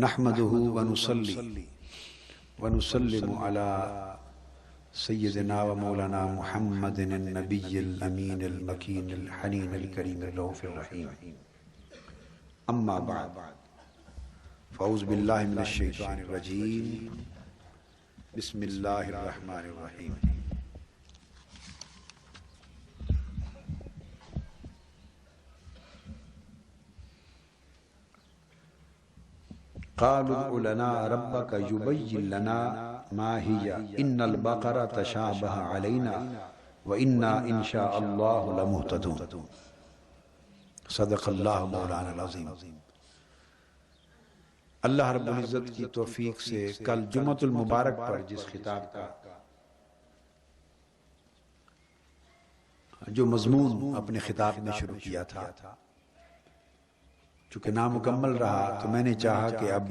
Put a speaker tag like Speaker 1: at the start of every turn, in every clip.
Speaker 1: نحمده ونصلي ونسلم على سيدنا ومولانا محمد النبي الأمين المكين الحنين الكريم الرؤوف الرحيم. أما بعد، فأعوذ بالله من الشيطان الرجيم. بسم الله الرحمن الرحيم. قالوا ادع لنا ربك يبين لنا ما هي إن البقرة تشابه علينا وإنا إن شاء الله لمهتدون. صدق اللہ مولانا العظیم. اللہ رب العزت کی توفیق سے کل جمعۃ المبارک پر جس خطاب کا جو مضمون اپنے خطاب میں شروع کیا تھا، چونکہ نامکمل رہا تو میں نے چاہا کہ اب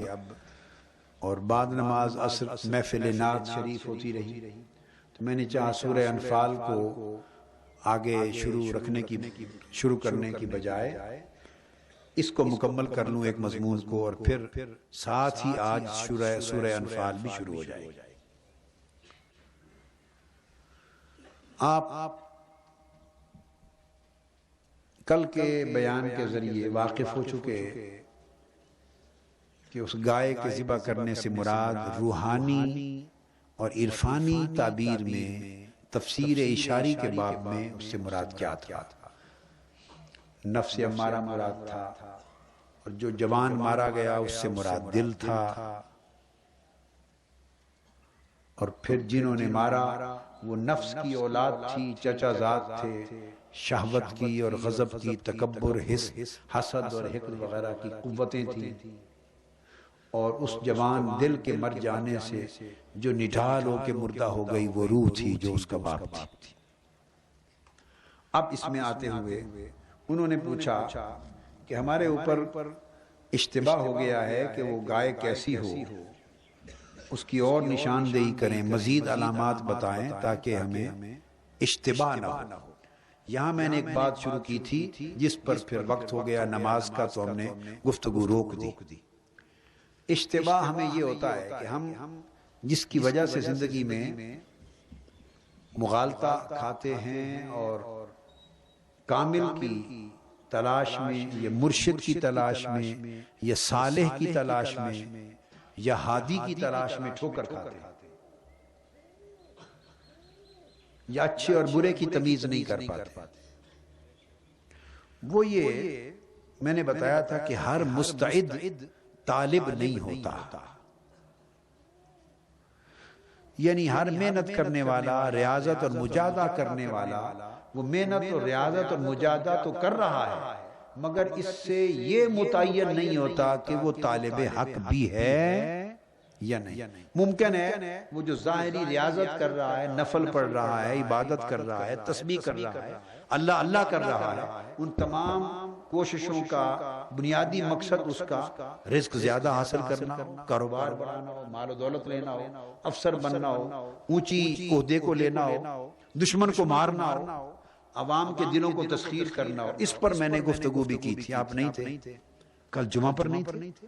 Speaker 1: اور بعد نماز عصر محفل نعت شریف ہوتی رہی تو میں نے چاہا سورہ انفال کو آگے شروع کرنے کی بجائے اس کو مکمل کر لوں ایک مضمون کو، اور پھر ساتھ ہی آج سورہ انفال بھی شروع ہو جائے. آپ کل کے بیان کے ذریعے واقف ہو چکے کہ اس گائے کے ذبح کرنے سے مراد روحانی اور عرفانی تعبیر میں تفسیر اشاری کے باب میں اس سے مراد کیا تھا. نفس امارہ مراد تھا، اور جو جوان مارا گیا اس سے مراد دل تھا، اور پھر جنہوں نے مارا وہ نفس کی اولاد تھی، چچا زاد تھے، شہوت کی اور غضب کی، تکبر، حسد اور حقد وغیرہ کی قوتیں تھیں، اور اس جوان دل کے مر جانے سے جو نڈھال ہو کے مردہ ہو گئی وہ روح تھی جو اس کا باپ تھی. اب اس میں آتے ہوئے انہوں نے پوچھا کہ ہمارے اوپر اشتباہ ہو گیا ہے کہ وہ گائے کیسی ہو، اس کی اور نشاندہی کریں، مزید علامات بتائیں تاکہ ہمیں اشتباہ نہ ہو. یہاں میں نے ایک بات شروع کی تھی جس پر پھر وقت ہو گیا نماز کا تو ہم نے گفتگو روک دی. اشتباہ ہمیں یہ ہوتا ہے کہ ہم جس کی وجہ سے زندگی میں مغالطہ کھاتے ہیں اور کامل کی تلاش میں یا مرشد کی تلاش میں یا صالح کی تلاش میں یا ہادی کی تلاش میں ٹھوکر کھاتے ہیں، یا اچھے اور برے کی تمیز نہیں کر پاتے. وہ یہ میں نے بتایا تھا کہ ہر مستعد طالب نہیں ہوتا، یعنی ہر محنت کرنے والا، ریاضت اور مجاہدہ کرنے والا، وہ محنت اور ریاضت اور مجاہدہ تو کر رہا ہے مگر اس سے یہ متعین نہیں ہوتا کہ وہ طالب حق بھی ہے یا نہیں. ممکن ہے وہ جو ظاہری ریاضت کر رہا ہے، نفل پڑھ رہا ہے، عبادت کر رہا ہے، تسبیح کر رہا ہے، اللہ اللہ کر رہا ہے، ان تمام کوششوں کا بنیادی مقصد اس کا رزق زیادہ حاصل کرنا ہو، کاروبار بڑھانا ہو، مال و دولت لینا ہو، افسر بننا ہو، اونچی عہدے کو لینا ہو، دشمن کو مارنا ہو، عوام کے دلوں کو تسخیر کرنا ہو. اس پر میں نے گفتگو بھی کی تھی. آپ نہیں تھے کل جمعہ پر، نہیں تھے.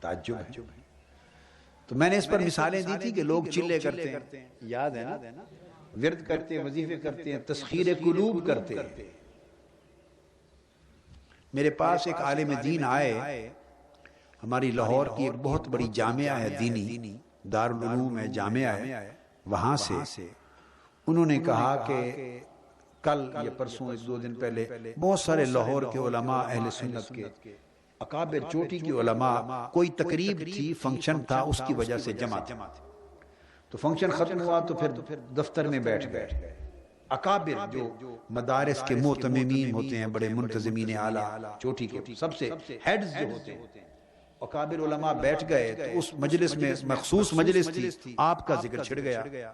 Speaker 1: تعجب ہے. تو میں نے اس پر مثالیں دی تھی کہ لوگ چلے کرتے ہیں، یاد ہے نا، ورد کرتے ہیں، وظیفے کرتے ہیں، تسخیر قلوب کرتے ہیں. میرے پاس ایک عالم دین آئے، ہماری لاہور کی ایک بہت بڑی جامعہ ہے، دینی دارالعلوم ہے، جامعہ ہے، وہاں سے انہوں نے کہا کہ کل یا پرسوں ایک دو دن پہلے بہت سارے لاہور کے علماء اہل سنت کے اکابر چوٹی کی علماء کوئی تقریب تھی، فنکشن تھا، اس کی وجہ سے جمع تھے. تو فنکشن ختم ہوا تو پھر دفتر میں بیٹھ گئے. اکابر جو مدارس کے معتممین ہوتے ہیں، بڑے منتظمین اعلیٰ چوٹی کے سب سے ہیڈز جو ہوتے ہیں، اکابر علماء بیٹھ گئے تو اس مجلس میں مخصوص مجلس تھی، آپ کا ذکر چھڑ گیا.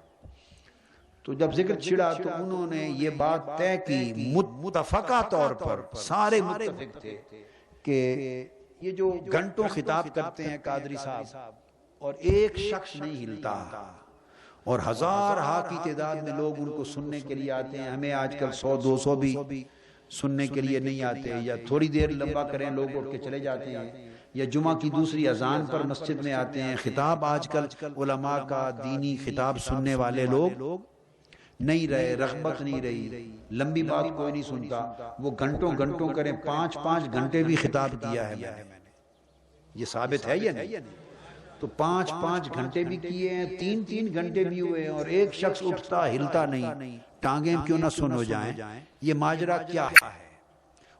Speaker 1: تو جب ذکر چھڑا تو انہوں نے یہ بات طے کی، متفقہ طور پر سارے متفق تھے کہ یہ جو گھنٹوں خطاب کرتے ہیں قادری صاحب اور ایک شخص نہیں ہلتا، اور ہزار ہا کی تعداد میں لوگ ان کو سننے کے لیے آتے ہیں. ہمیں آج کل 100 200 بھی سننے کے لیے نہیں آتے، یا تھوڑی دیر لمبا کریں لوگ اٹھ کے چلے جاتے ہیں، یا جمعہ کی دوسری اذان پر مسجد میں آتے ہیں۔ خطاب آج کل علماء کا دینی خطاب سننے والے لوگ نہیں رہے، رغبت نہیں رہی، لمبی بات کوئی نہیں سنتا، وہ گھنٹوں گھنٹوں کریں، 5 گھنٹے بھی خطاب کیا ہے میں نے، یہ ثابت ہے یا نہیں؟ تو 5 گھنٹے بھی کیے ہیں، 3 گھنٹے بھی ہوئے ہیں، اور ایک شخص اٹھتا ہلتا نہیں، ٹانگیں کیوں نہ سن ہو جائیں، یہ ماجرا کیا ہے؟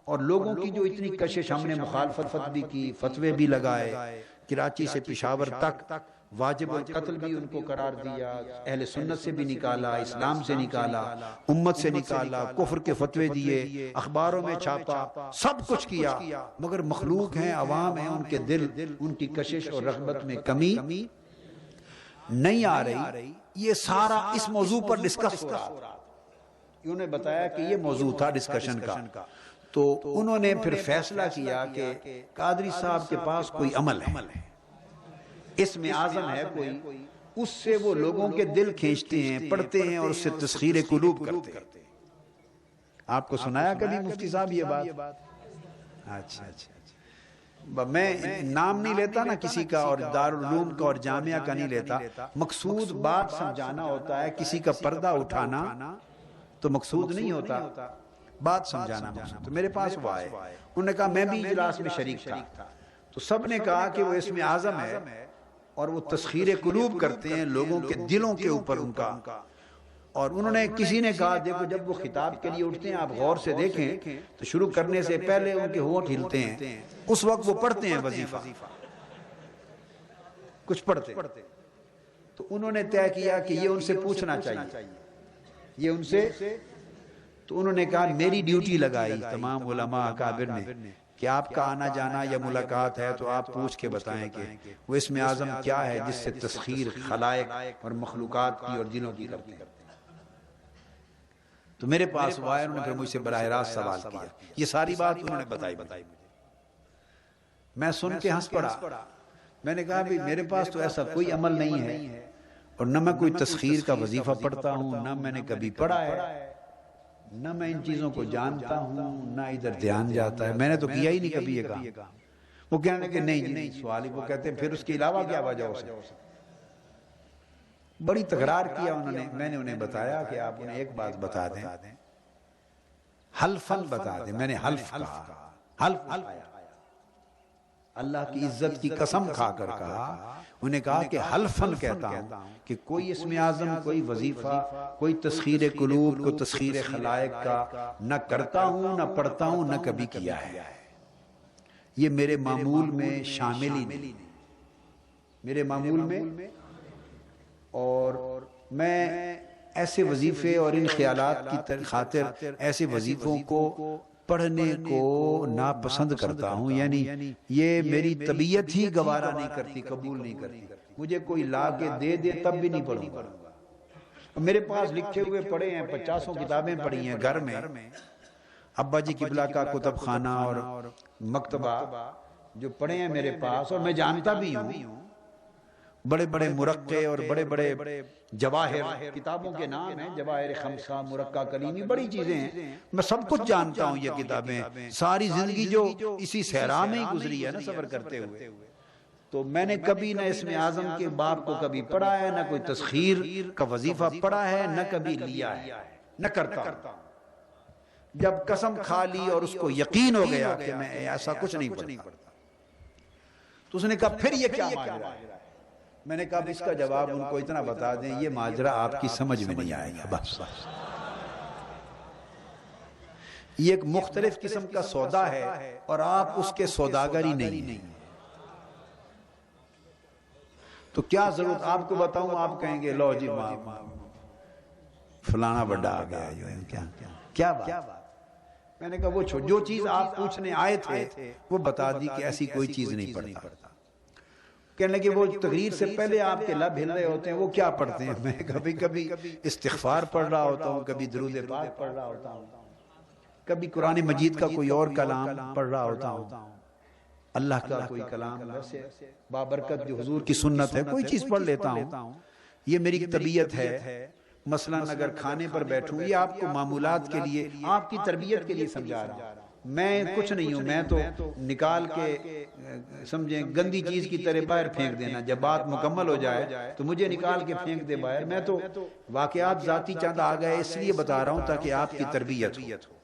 Speaker 1: اور لوگوں کی جو اتنی کشش، ہم نے مخالفت بھی کی، فتوے بھی لگائے، کراچی سے پشاور تک واجب القتل بھی ان کو قرار دیا، اہل سنت سے بھی نکالا، اسلام سے نکالا، امت سے نکالا، کفر کے فتوے دیے، اخباروں میں چھاپا، سب کچھ کیا، مگر مخلوق ہیں، عوام ہیں، ان کے دل، ان کی کشش اور رغبت میں کمی نہیں آ رہی۔ یہ سارا اس موضوع پر ڈسکس ہو رہا تھا، انہوں نے بتایا کہ یہ موضوع تھا ڈسکشن کا، تو انہوں نے پھر فیصلہ کیا کہ قادری صاحب کے پاس کوئی عمل ہے، اس میں اعظم ہے کوئی، اس سے وہ لوگوں کے دل کھینچتے ہیں، پڑھتے ہیں، اور اس سے تسخیر قلوب کرتے ہیں۔ آپ کو سنایا کبھی مفتی صاحب یہ بات؟ اچھا، میں نام نہیں لیتا نا کسی کا، اور دارالعلوم کا اور جامعہ کا نہیں لیتا، مقصود بات سمجھانا ہوتا ہے، کسی کا پردہ اٹھانا تو مقصود نہیں ہوتا، بات سمجھانا مقصود۔ تو میرے پاس وہ آئے، انہوں نے کہا میں بھی اجلاس میں شریک تھا، تو سب نے کہا کہ وہ اس میں اعظم ہے، اور وہ تسخیر قلوب کرتے ہیں لوگوں کے دلوں کے اوپر ان کا۔ اور انہوں نے، کسی نے کہا دیکھو جب وہ خطاب کے لیے اٹھتے ہیں، آپ غور سے دیکھیں تو شروع کرنے سے پہلے ان کے ہونٹ ہلتے ہیں، اس وقت وہ پڑھتے ہیں وظیفہ، کچھ پڑھتے ہیں۔ تو انہوں نے طے کیا کہ یہ ان سے پوچھنا چاہیے، یہ ان سے، تو انہوں نے کہا میری ڈیوٹی لگائی تمام علماء اکابر نے کہ آپ کا آنا جانا یا ملاقات ہے تو آپ پوچھ کے بتائیں کہ وہ اسم اعظم کیا ہے جس سے تسخیر خلائق اور مخلوقات کی اور دلوں کی کرتے ہیں۔ تو میرے پاس وہ آئے، انہوں نے پھر مجھ سے براہ راست سوال کیا، یہ ساری بات انہوں نے بتائی مجھے، میں سن کے ہنس پڑا۔ میں نے کہا بھی میرے پاس تو ایسا کوئی عمل نہیں ہے، اور نہ میں کوئی تسخیر کا وظیفہ پڑھتا ہوں، نہ میں نے کبھی پڑھا ہے، نہ میں ان چیزوں کو جانتا ہوں، نہ ادھر دھیان جاتا ہے، میں نے تو کیا ہی نہیں کبھی یہ کام۔ وہ کہنے کہ نہیں سوال ہی، وہ کہتے ہیں پھر اس کے علاوہ کیا وجہ ہو سکتی؟ بڑی تکرار کیا انہوں نے، میں نے انہیں بتایا کہ آپ انہیں ایک بات بتا دیں، حلفاً بتا دیں، میں نے حلف کہا، حلف اللہ کی عزت کی قسم کھا کر کہا، انہیں کہا کہ حلفاً کہتا ہوں کہ کوئی اسم اعظم، کوئی وظیفہ، کوئی تسخیر قلوب، کوئی تسخیر خلائق کا نہ کرتا ہوں، نہ پڑھتا ہوں، نہ کبھی کیا ہے، یہ میرے معمول میں شامل ہی نہیں، میرے معمول میں۔ اور میں ایسے وظیفے اور ان خیالات کی خاطر ایسے وظیفوں کو پڑھنے کو ناپسند کرتا ہوں، یعنی یہ میری طبیعت ہی گوارا نہیں کرتی، قبول نہیں کرتی، مجھے کوئی لا کے دے دے تب بھی نہیں پڑھوں گا۔ میرے پاس لکھے ہوئے پڑھے ہیں، 50 کتابیں پڑھی ہیں گھر میں، ابا جی قبلہ کا کتب خانہ اور مکتبہ جو پڑھے ہیں میرے پاس، اور میں جانتا بھی ہوں بڑے بڑے مرقع اور بڑے بڑے جواہر، کتابوں کے نام ہیں، جواہر خمسہ، مرقع کلیمی، بڑی چیزیں ہیں، میں سب کچھ جانتا ہوں یہ کتابیں، ساری زندگی جو اسی صحرا میں ہی گزری ہے نا سفر کرتے ہوئے، تو میں نے کبھی نہ اسم اعظم کے باب کو کبھی پڑھا ہے، نہ کوئی تسخیر کا وظیفہ پڑھا ہے، نہ کبھی لیا ہے، نہ کرتا ہوں۔ جب قسم کھا لی اور اس کو یقین ہو گیا کہ میں ایسا کچھ نہیں پڑھتا، تو اس نے کہا پھر یہ کیا ماجرا ہے؟ میں نے کہا اس کا جواب ان کو اتنا بتا دیں، یہ ماجرا آپ کی سمجھ میں نہیں آئے گا، بس یہ ایک مختلف قسم کا سودا ہے، اور آپ اس کے سوداگر ہی نہیں ہیں، تو کیا ضرورت آپ کو بتاؤں، آپ کہیں گے لو جی فلانا بڑا آ گیا، کیا بات؟ میں نے کہا وہ جو چیز آپ پوچھنے آئے تھے وہ بتا دی کہ ایسی کوئی چیز نہیں پڑھتا۔ کہنے لگے وہ تقریر سے پہلے آپ کے لب ہل رہے ہوتے ہیں، وہ کیا پڑھتے ہیں؟ میں کبھی کبھی استغفار پڑھ رہا ہوتا ہوں، کبھی درود پاک پڑھ رہا ہوتا ہوں، کبھی قرآن مجید کا کوئی اور کلام پڑھ رہا ہوتا ہوں، اللہ کا کوئی کلام ویسے بابرکت جو حضور کی سنت ہے کوئی چیز پڑھ لیتا ہوں، یہ میری طبیعت ہے۔ مثلا اگر کھانے پر بیٹھوں، یہ آپ کو معمولات کے لیے، آپ کی تربیت کے لیے سمجھا رہا ہوں، میں کچھ نہیں ہوں، میں تو نکال کے سمجھیں گندی چیز کی طرح باہر پھینک دینا، جب بات مکمل ہو جائے تو مجھے نکال کے پھینک دے باہر، میں تو واقعات ذاتی چند آ گئے اس لیے بتا رہا ہوں تاکہ آپ کی تربیت ہو۔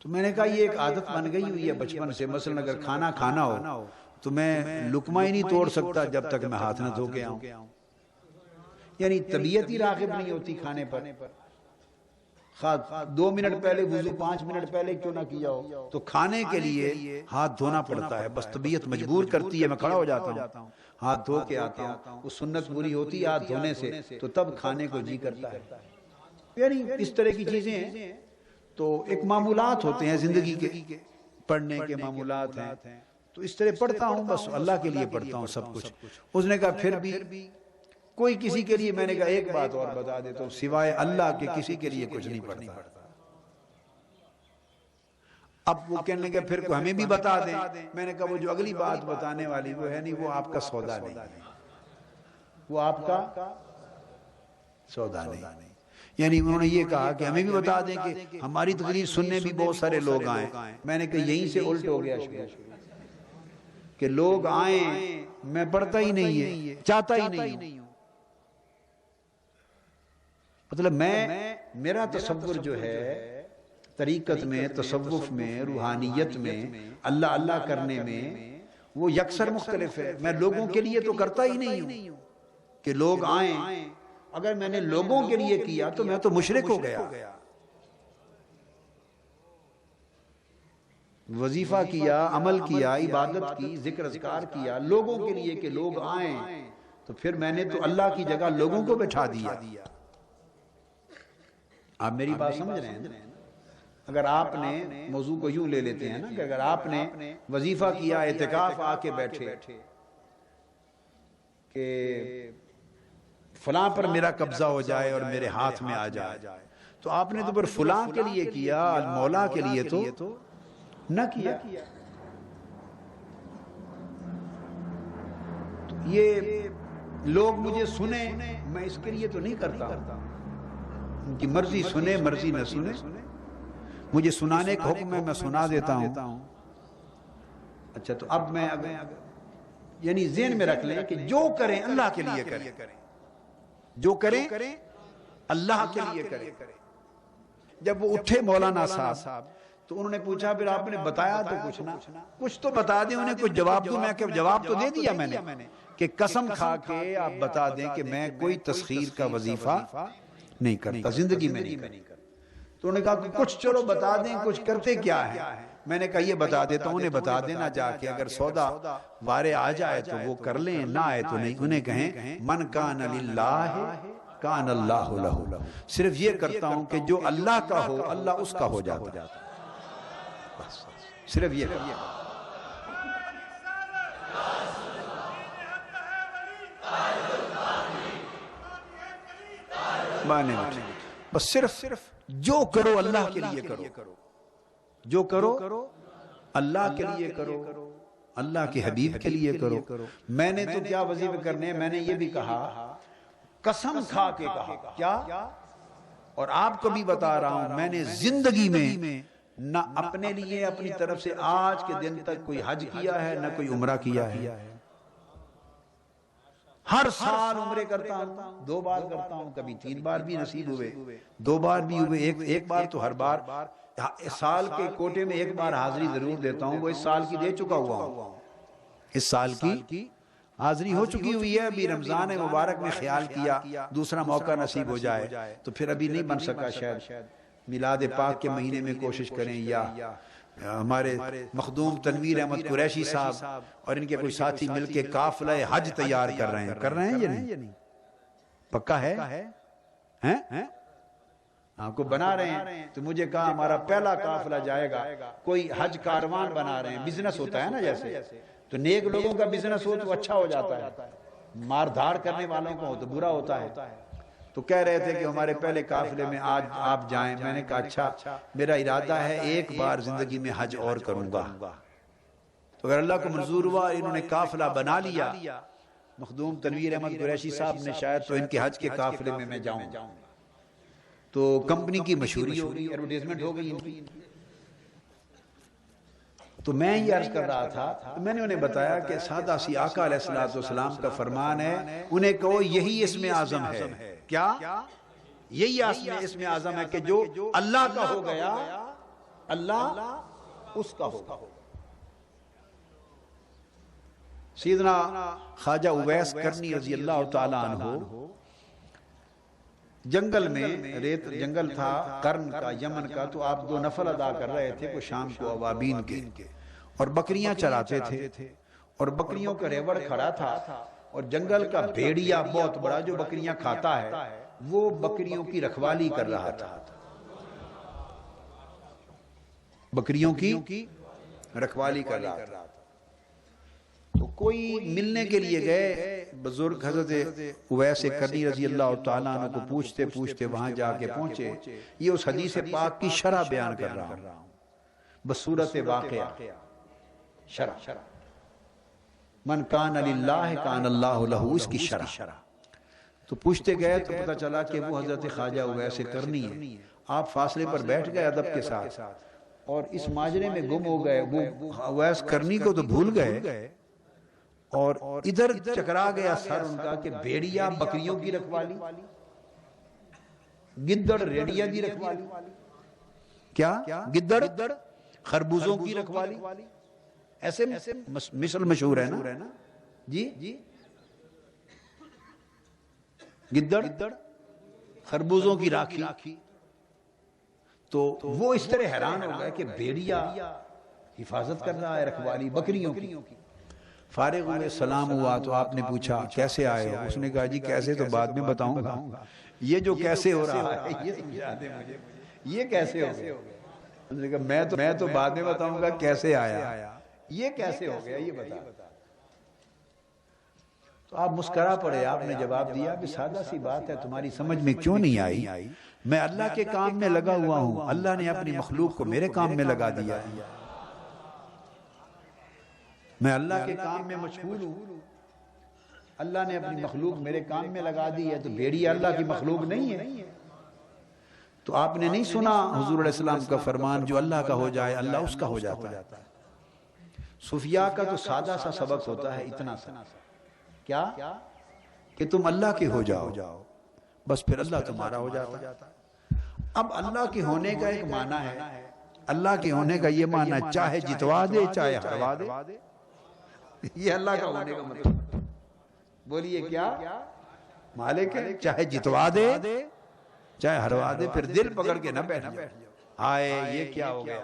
Speaker 1: تو میں نے کہا یہ ایک عادت بن گئی ہوئی ہے بچپن سے، مثلا اگر کھانا کھانا ہو تو میں لقمہ ہی نہیں توڑ سکتا جب تک میں ہاتھ نہ دھو کے آؤں، یعنی طبیعت ہی راغب نہیں ہوتی کھانے پر، 2 منٹ پہلے وضو 5 منٹ پہلے کیوں نہ کیا ہو، تو کھانے کے لیے ہاتھ دھونا پڑتا ہے، بس طبیعت مجبور کرتی ہے، میں کھڑا ہو جاتا ہوں، ہاتھ دھو کے آتا ہوں، وہ سنت پوری ہوتی ہے ہاتھ دھونے سے، تو تب کھانے کو جی کرتا ہے۔ یعنی اس طرح کی چیزیں ہیں، تو ایک معمولات ہوتے ہیں زندگی کے، پڑھنے کے معمولات ہیں، تو اس طرح پڑھتا ہوں، بس اللہ کے لیے پڑھتا ہوں سب کچھ۔ اس نے کہا پھر بھی کوئی کسی کے لیے، میں نے کہا ایک بات اور بتا دیتا ہوں، سوائے اللہ کے کسی کے لیے کچھ نہیں پڑھتا۔ اب وہ کہنے لگے پھر ہمیں بھی بتا دیں، میں نے کہا وہ جو اگلی بات بتانے والی وہ ہے نہیں، وہ آپ کا سودا نہیں ہے، وہ آپ کا سودا نہیں۔ یعنی انہوں نے یہ کہا کہ ہمیں بھی بتا دیں کہ ہماری تقریر سننے بھی بہت سارے لوگ آئیں، میں نے کہا یہیں سے الٹ ہو گیا شروع کہ لوگ آئیں، میں پڑھتا ہی نہیں ہے، چاہتا ہی نہیں ہوں، مطلب میرا تصور جو ہے طریقت میں، تصوف میں، روحانیت میں، اللہ اللہ کرنے میں، وہ یکسر مختلف ہے۔ میں لوگوں کے لیے تو کرتا ہی نہیں ہوں کہ لوگ آئیں، اگر میں نے لوگوں کے لیے کیا تو میں تو مشرک ہو گیا۔ وظیفہ کیا، عمل کیا، عبادت کی، ذکر اذکار کیا لوگوں کے لیے کہ لوگ آئیں، تو پھر میں نے تو اللہ کی جگہ لوگوں کو بٹھا دیا۔ آپ میری بات سمجھ رہے ہیں؟ اگر آپ نے موضوع کو یوں لے لیتے ہیں نا کہ اگر آپ نے وظیفہ کیا، اعتکاف آ کے بیٹھے کہ فلاں پر میرا قبضہ ہو جائے اور میرے ہاتھ میں آ جائے، تو آپ نے تو پھر فلاں کے لیے کیا، مولا کے لیے تو نہ کیا۔ تو یہ لوگ مجھے سنیں، میں اس کے لیے تو نہیں کرتا، ان کی مرضی سنے مرضی نہ سنے، مجھے سنانے کا حکم ہے، میں سنا دیتا ہوں۔ اچھا تو اب میں یعنی ذہن میں رکھ لیں کہ جو کریں اللہ کے لیے کریں، جو کریں اللہ کے لیے کریں۔ جب وہ اٹھے مولانا صاحب تو انہوں نے پوچھا پھر آپ نے بتایا تو کچھ تو بتا دیں انہیں، کچھ جواب دوں۔ میں کہ جواب تو دے دیا میں نے کہ قسم کھا کے آپ بتا دیں کہ میں کوئی تسخیر کا وظیفہ نہیں کرتا، زندگی میں نہیں کرتا۔ تو انہوں نے کہا کہ کچھ چلو بتا دیں، کچھ کرتے کیا ہے؟ میں نے کہا یہ بتا دیتا ہوں، انہیں بتا دینا جا کے، اگر سودا وارے آ جائے تو وہ کر لیں، نہ آئے تو نہیں۔ انہیں کہیں من کان للہ کان اللہ لہ، صرف یہ کرتا ہوں کہ جو اللہ کا ہو اللہ اس کا ہو جاتا، بس صرف یہ کرتا ہوں۔ بس صرف جو کرو اللہ کے لیے کرو، جو کرو اللہ کے لیے کرو، اللہ کے حبیب کے لیے کرو۔ میں نے تو کیا وظیفے کرنے، میں نے یہ بھی کہا، قسم کھا کے کہا کیا، اور آپ کو بھی بتا رہا ہوں، میں نے زندگی میں نہ اپنے لیے اپنی طرف سے آج کے دن تک کوئی حج کیا ہے، نہ کوئی عمرہ کیا ہے۔ ہر سال عمرے کرتا ہوں، 2 بار کرتا ہوں، کبھی 3 بار بھی نصیب ہوئے، 2 بار بھی ہوئے، ایک بار تو ہر بار سال کے کوٹے میں 1 بار حاضری ضرور دیتا ہوں، وہ اس سال کی دے چکا ہوا ہوں، اس سال کی حاضری ہو چکی ہوئی ہے۔ ابھی رمضان مبارک میں خیال کیا دوسرا موقع نصیب ہو جائے تو پھر ابھی نہیں بن سکا، شاید میلاد پاک کے مہینے میں کوشش کریں، یا ہمارے مخدوم تنویر احمد قریشی صاحب اور ان کے کوئی ساتھی مل کے قافلہ حج تیار کر رہے ہیں یا نہیں؟ پکا ہے؟ آپ کو بنا رہے ہیں تو مجھے کہا ہمارا پہلا قافلہ جائے گا، کوئی حج کاروان بنا رہے ہیں، بزنس ہوتا ہے نا جیسے، تو نیک لوگوں کا بزنس ہو تو اچھا ہو جاتا ہے، مار دھاڑ کرنے والوں کو تو برا ہوتا ہے۔ تو کہہ رہے تھے کہ ہمارے پہلے قافلے میں آج آپ جائیں، میں نے کہا اچھا، میرا ارادہ ہے 1 بار زندگی میں حج اور کروں گا۔ تو اگر اللہ کو منظور ہوا، انہوں نے قافلہ بنا لیا مخدوم تنویر احمد قریشی صاحب نے شاید تو ان کے حج کے قافلے میں جاؤں، تو کمپنی کی مشہوری ہو گئی، ایڈورٹائزمنٹ ہو گئی ان کی۔ تو میں یہ عرض کر رہا تھا، میں نے انہیں بتایا کہ سادہ سی آقا علیہ السلام کا فرمان ہے، انہیں کہو یہی اسم اعظم ہے۔ کیا؟ یہی اسم اعظم ہے کہ جو اللہ کا ہو گیا اللہ اس کا ہوگا۔ سیدنا خواجہ اویس کرنی رضی اللہ تعالیٰ عنہ جنگل میں، ریت جنگل تھا قرن کا، یمن کا، تو آپ 2 نفل ادا کر رہے تھے کو شام کو اوابین کے، اور بکریاں چراتے تھے، اور بکریوں کا ریوڑ کھڑا تھا، اور جنگل کا بھیڑیا بہت بڑا جو بکریاں کھاتا ہے وہ بکریوں کی رکھوالی کر رہا تھا، بکریوں کی رکھوالی کر رہا تھا۔ تو کوئی ملنے کے لیے گئے بزرگ حضرت اویس کرنی رضی اللہ تعالیٰ عنہ کو پوچھتے پوچھتے وہاں جا کے پہنچے۔ یہ اس حدیث پاک کی شرح بیان کر رہا ہوں بصورت واقعہ، شرح من کان للہ کان اللہ لہ، اس کی شرح۔ تو پوچھتے گئے تو پتہ چلا کہ وہ حضرت خواجہ اویس کرنی ہے۔ آپ فاصلے پر بیٹھ گئے ادب کے ساتھ، اور اس ماجرے میں گم ہو گئے، وہ اویس کرنی کو تو بھول گئے، اور ادھر چکرا گیا سر ان کا کہ بھیڑیا بکریوں کی رکھوالی، گدڑ ریڑیا کی رکھوالی، کیا گدڑ خربوزوں کی رکھوالی، ایسے مثل مشہور ہے نا جی، گدڑ خربوزوں کی راکھی۔ تو وہ اس طرح حیران ہو گئے کہ بھیڑیا حفاظت کر رہا ہے رکھوالی بکریوں کی۔ فارغ ہوئے، سلام ہوا تو آپ نے پوچھا کیسے آئے ہو؟ اس نے کہا جی کیسے تو بعد میں بتاؤں گا، یہ جو کیسے ہو رہا ہے یہ سمجھا دے مجھے، یہ کیسے ہو گیا؟ اس نے کہا میں تو بعد میں بتاؤں گا کیسے آیا، یہ کیسے ہو گیا یہ بتا۔ تو آپ مسکرا پڑے، آپ نے جواب دیا کہ سادہ سی بات ہے، تمہاری سمجھ میں کیوں نہیں آئی؟ میں اللہ کے کام میں لگا ہوا ہوں، اللہ نے اپنی مخلوق کو میرے کام میں لگا دیا، میں اللہ کے کام میں مشغول ہوں، اللہ نے اپنی مخلوق میرے کام میں لگا دی ہے، تو بھیڑیا اللہ کی مخلوق نہیں ہے؟ تو آپ نے نہیں سنا حضور علیہ السلام کا فرمان، جو اللہ کا ہو جائے اللہ اس کا ہو جاتا ہے۔ صوفیاء کا تو سادہ سا سبق ہوتا ہے، اتنا سا، کیا کہ تم اللہ کے ہو جاؤ، بس پھر اللہ تمہارا ہو جاتا ہے۔ اب اللہ کے ہونے کا ایک معنی ہے، اللہ کے ہونے کا یہ معنی چاہے جتوا دے چاہے ہروا دے، یہ اللہ کا ہونے کا مطلب۔ بولیے کیا مالک ہے؟ چاہے جتوا دے چاہے ہروا دے، پھر دل پکڑ کے نہ بیٹھ جاؤ، ہائے یہ کیا ہو گیا،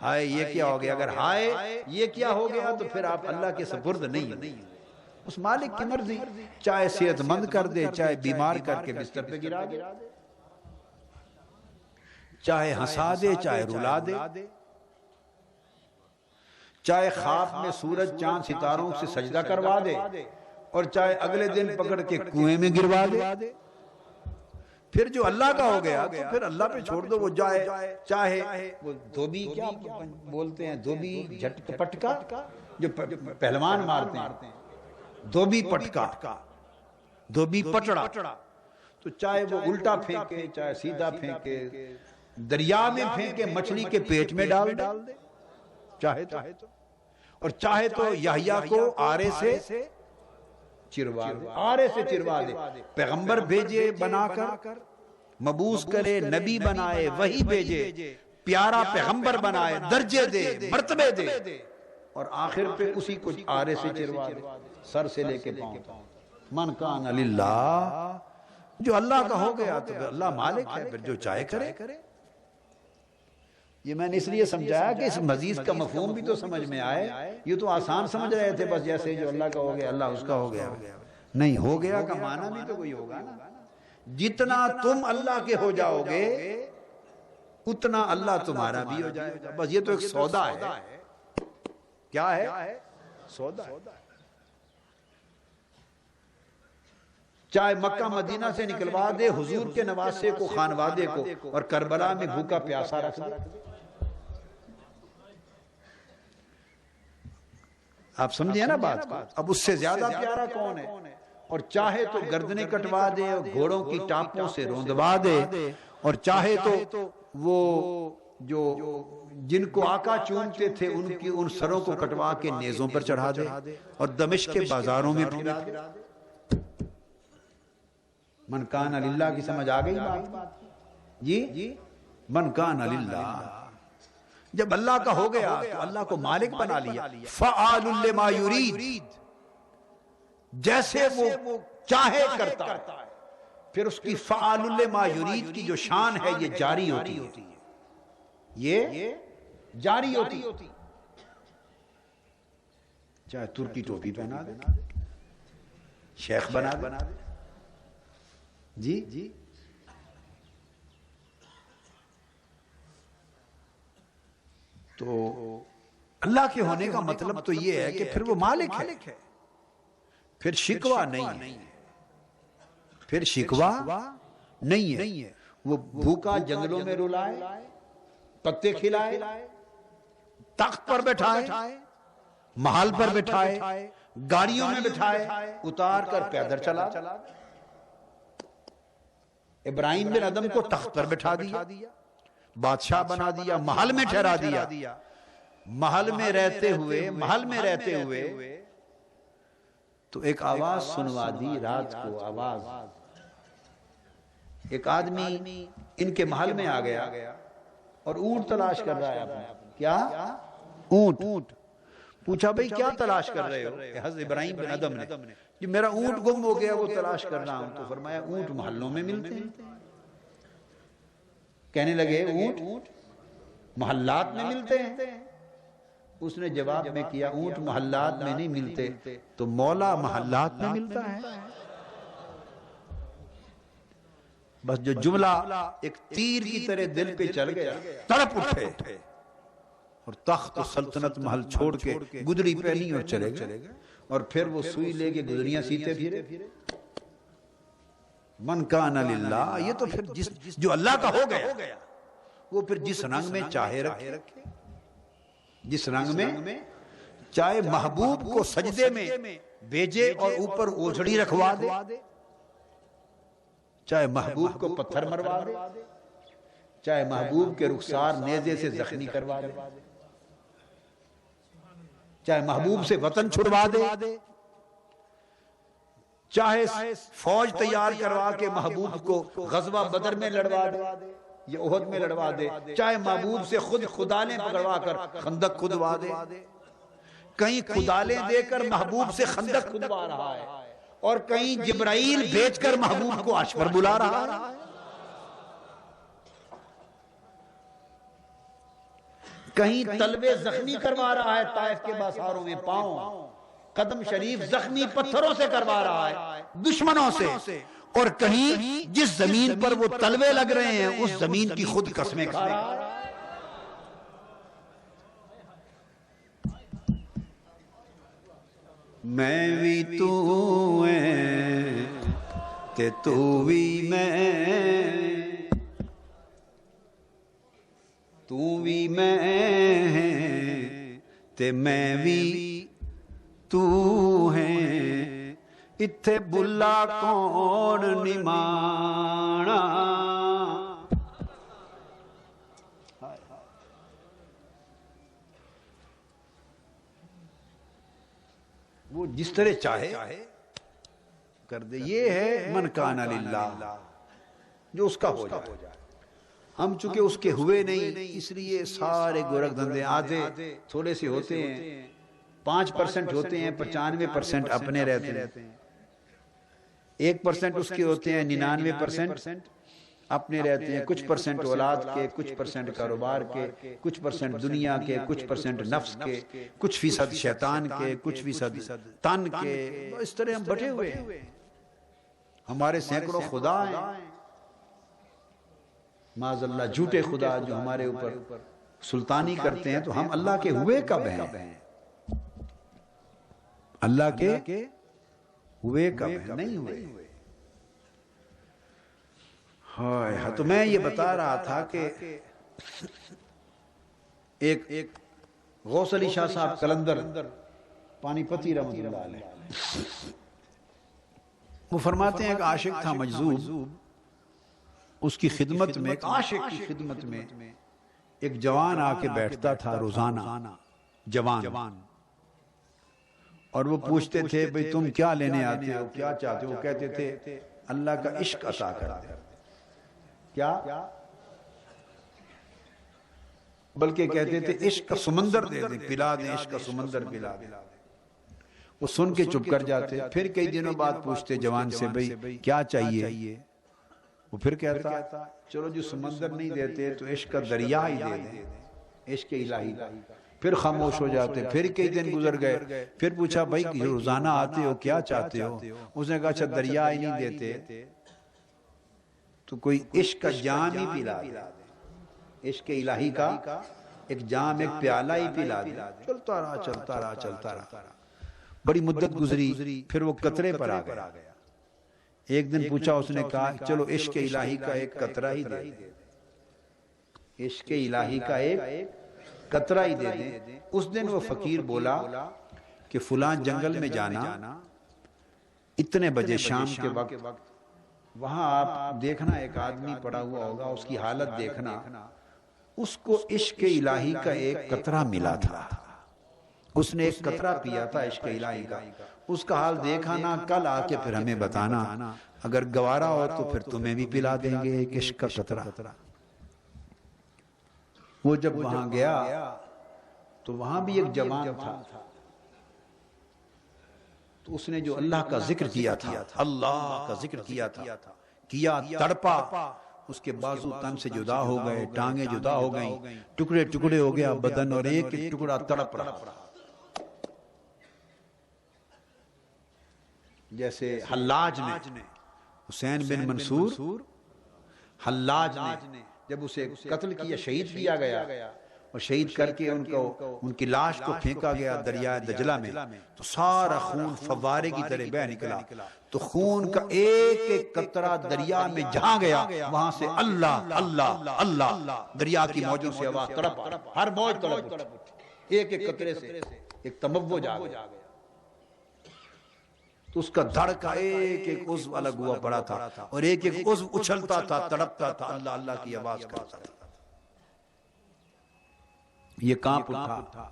Speaker 1: ہائے یہ کیا ہو گیا۔ اگر ہائے یہ کیا ہو گیا تو پھر آپ اللہ کے سپرد نہیں ہیں۔ اس مالک کی مرضی، چاہے صحت مند کر دے چاہے بیمار کر کے بستر پہ گرا دے، چاہے ہنسا دے چاہے رلا دے، چاہے خواب میں سورج چاند ستاروں سے سجدہ کروا دے، اور چاہے اگلے دن پکڑ کے کنویں میں گروا دے۔ پھر جو اللہ کا ہو گیا تو پھر اللہ پہ چھوڑ دو، وہ چاہے وہ دھوبی، کیا بولتے ہیں دھوبی پٹکا، جو پہلوان مارتے ہیں، دھوبی پٹکا، دھوبی پٹڑا، تو چاہے وہ الٹا پھینکے چاہے سیدھا پھینکے، دریا میں پھینکے مچھلی کے پیٹ میں ڈال دے، چاہے تو، اور چاہے تو یحییٰ کو آرے سے چروا دے، آرے سے چروا دے، پیغمبر بھیجے بنا کر، مبعوث کرے نبی بنائے وحی بھیجے، پیارا پیغمبر بنائے، درجے دے مرتبے دے، اور آخر پہ اسی کو آرے سے چروا دے، سر سے لے کے پاؤں تک۔ من کان للہ، جو اللہ کا ہو گیا تو اللہ مالک ہے، پھر جو چاہے کرے۔ یہ میں نے اس لیے سمجھایا کہ اس مزید کا مفہوم بھی تو سمجھ میں آئے۔ یہ تو آسان سمجھ رہے تھے بس، جیسے جو اللہ کا ہو گیا اللہ اس کا ہو گیا، نہیں، ہو گیا کا معنی بھی تو کوئی ہوگا نا۔ جتنا تم اللہ کے ہو جاؤ گے اتنا اللہ تمہارا بھی ہو جائے گا، بس یہ تو ایک سودا ہے۔ کیا ہے؟ سودا ہے۔ چاہے مکہ مدینہ سے نکلوا دے حضور کے نواسے کو، خانوادے کو، اور کربلا میں بھوکا پیاسا رکھ دے۔ آپ سمجھے نا بات کو؟ اب اس سے زیادہ پیارا کون ہے؟ اور چاہے تو گردنیں کٹوا دے اور گھوڑوں کی ٹاپوں سے روندوا دے، اور چاہے تو وہ جو جن کو آقا چومتے تھے ان سروں کو کٹوا کے نیزوں پر چڑھا دے اور دمشق کے بازاروں میں پھرا دے۔ من کان للہ کی سمجھ آ گئی بات؟ جی من کان للہ، جب اللہ کا ہو گیا تو اللہ کو مالک بنا لیا۔ فعال لما یرید، جیسے وہ چاہے کرتا ہے، پھر اس کی فعال لما یرید کی جو شان ہے یہ جاری ہوتی ہے، یہ جاری ہوتی، چاہے ترکی ٹوپی پہنا دے، شیخ بنا دے، جی تو اللہ کے ہونے کا مطلب تو یہ ہے کہ پھر وہ مالک ہے، پھر شکوہ نہیں ہے، پھر شکوہ نہیں ہے۔ وہ بھوکا جنگلوں میں رلائے، پتے کھلائے، تخت پر بٹھائے، محل پر بٹھائے، گاڑیوں میں بٹھائے، اتار کر پیدل چلا۔ ابراہیم بن ادم کو تخت پر بٹھا دیا، بادشاہ بنا دیا، محل میں ٹھہرا دیا۔ محل میں رہتے ہوئے تو ایک آواز سنوا دی رات کو، آواز، ایک آدمی ان کے محل میں آ گیا اور اونٹ تلاش کر رہا ہے۔ کیا؟ اونٹ۔ پوچھا بھئی کیا تلاش کر رہے ہو؟ حضرت ابراہیم بن ادم نے، کہ میرا اونٹ گم ہو گیا وہ تلاش کر رہا ہوں۔ تو فرمایا اونٹ محلوں میں ملتے ہیں۔ کہنے لگے اونٹ محلات میں ملتے ہیں؟ اس نے جواب میں کیا اونٹ محلات میں نہیں ملتے تو مولا محلات میں ملتا ہے۔ بس جو جملہ ایک تیر کی طرح دل پہ چل گیا، تڑپ اٹھے اور تخت و سلطنت محل چھوڑ کے گدری پہنی اور چلے گئے، اور پھر وہ سوئی لے کے گدریاں سیتے پھرے۔ من کان للہ، یہ تو پھر جو اللہ کا ہو گیا وہ پھر جس رنگ میں چاہے رکھے، جس رنگ میں چاہے محبوب کو سجدے میں بھیجے اور اوپر اوجھڑی رکھوا دے، چاہے محبوب کو پتھر مروا دے، چاہے محبوب کے رخسار نیزے سے زخمی کروا دے، چاہے محبوب سے وطن چھڑوا دے، چاہے فوج تیار کروا کے محبوب کو غزوہ بدر میں لڑوا دے یا احد میں لڑوا دے، چاہے محبوب سے خود خدالیں پکڑوا کر خندق کھدوا دے۔ کہیں خدالیں دے کر محبوب سے خندق کھدوا رہا ہے اور کہیں جبرائیل بھیج کر محبوب کو عرش پر بلا رہا ہے۔ کہیں تلوے زخمی کروا رہا ہے طائف کے بازاروں میں، پاؤں قدم شریف زخمی پتھروں سے کروا رہا ہے دشمنوں سے، اور کہیں جس زمین پر وہ تلوے لگ رہے ہیں اس زمین کی خود قسمیں کھا رہا ہے۔ میں بھی تو ہے تے تو بھی میں، تو بھی میں تے میں بھی تو ہے، اتھے بلا کون نمانا۔ وہ جس طرح چاہے کر دے، یہ ہے من کان للہ، جو اس کا ہو جائے۔ ہم چونکہ اس کے ہوئے نہیں، اس لیے سارے گورکھ دھندے آدھے تھوڑے سے ہوتے ہیں، 5% ہوتے ہیں، 95% اپنے رہتے ہیں، 1% اس کے ہوتے ہیں، 99% اپنے رہتے ہیں، کچھ پرسنٹ اولاد کے، کچھ پرسنٹ کاروبار کے، کچھ پرسنٹ دنیا کے، کچھ پرسنٹ نفس کے، کچھ فیصد شیطان کے، کچھ فیصد تن کے، اس طرح ہم بٹے ہوئے ہیں۔ ہمارے سینکڑوں خدا ہیں، معاذ اللہ جھوٹے خدا جو ہمارے اوپر سلطانی کرتے ہیں، تو ہم اللہ کے ہوئے کب ہیں؟ اللہ کے ہوئے کب ہیں؟ نہیں ہوئے۔ ہاں تو میں یہ بتا رہا تھا کہ ایک غوث علی شاہ صاحب قلندر پانی پتی رحمۃ اللہ علیہ، وہ فرماتے ہیں ایک عاشق تھا مجذوب، اس کی خدمت میں، ایک عاشق کی خدمت میں ایک جوان آ کے بیٹھتا تھا روزانہ، جوان، اور وہ پوچھتے تھے بھئی تم کیا لینے آتے ہو، کیا چاہتے ہو؟ وہ کہتے تھے اللہ کا عشق عطا کر دے، کیا؟ بلکہ کہتے تھے عشق کا سمندر دے دیں، پلا دیں، عشق کا سمندر پلا دیں۔ وہ سن کے چپ کر جاتے، پھر کئی دنوں بعد پوچھتے جوان سے بھئی کیا چاہیے؟ وہ پھر کہتا چلو جو سمندر نہیں دیتے تو عشق کا دریا ہی دے دیں، عشق الہی کا۔ پھر خاموش ہو جاتے، پھر کئی دن گزر گئے، پھر پوچھا بھائی روزانہ آتے ہو کیا چاہتے ہو؟ اس نے کہا اچھا دریا ہی نہیں دیتے تو کوئی عشق کا جام ہی پلا دے، عشق الہی کا ایک جام، ایک پیالہ ہی پلا دے۔ چلتا رہا، بڑی مدت گزری، پھر وہ قطرے پر آ گیا۔ ایک دن پوچھا، اس نے کہا چلو عشق الہی کا ایک قطرہ ہی دے دیں، عشق الہی کا ایک قطرہ ہی دے دیں۔ اس دن وہ فقیر بولا کہ فلاں جنگل میں جانا، اتنے بجے شام کے وقت، وہاں آپ دیکھنا ایک آدمی پڑا ہوا ہوگا، اس کی حالت دیکھنا، اس کو عشق الہی کا ایک قطرہ ملا تھا، اس نے ایک قطرہ پیا تھا عشق الہی کا، اس کا حال دیکھا نا، کل آ کے پھر ہمیں بتانا، اگر گوارا ہو تو پھر تمہیں بھی پلا دیں گے ایک عشق کا قطرہ۔ وہ جب وہاں گیا تو وہاں بھی ایک جوان تھا، تو اس نے جو اللہ کا ذکر کیا تھا، اللہ کا ذکر کیا تھا، تڑپا، اس کے بازو تن سے جدا ہو گئے، ٹانگیں جدا ہو گئیں، ٹکڑے ٹکڑے ہو گیا بدن، اور ایک ایک ٹکڑا تڑپ رہا، جیسے حلاج نے، حسین بن منصور حلاج نے جب اسے قتل کیا، شہید کیا گیا، اور شہید کر کے ان کی لاش کو پھینکا گیا دریائے دجلہ میں، تو سارا خون فوارے کی طرح بہہ نکلا، تو خون کا ایک ایک قطرہ دریا میں جہاں گیا، وہاں سے اللہ اللہ اللہ، دریا کی موجوں سے آواز، تڑپ، ہر موج تڑپ اٹھی، ایک ایک قطرے سے ایک تموج آ گیا، تو اس کا دھڑکا ایک ایک عضو الگ ہوا پڑا تھا، اور ایک ایک عضو اچھلتا تھا، تڑپتا تھا، اللہ اللہ کی آواز کرتا تھا۔ یہ کانپ اٹھا،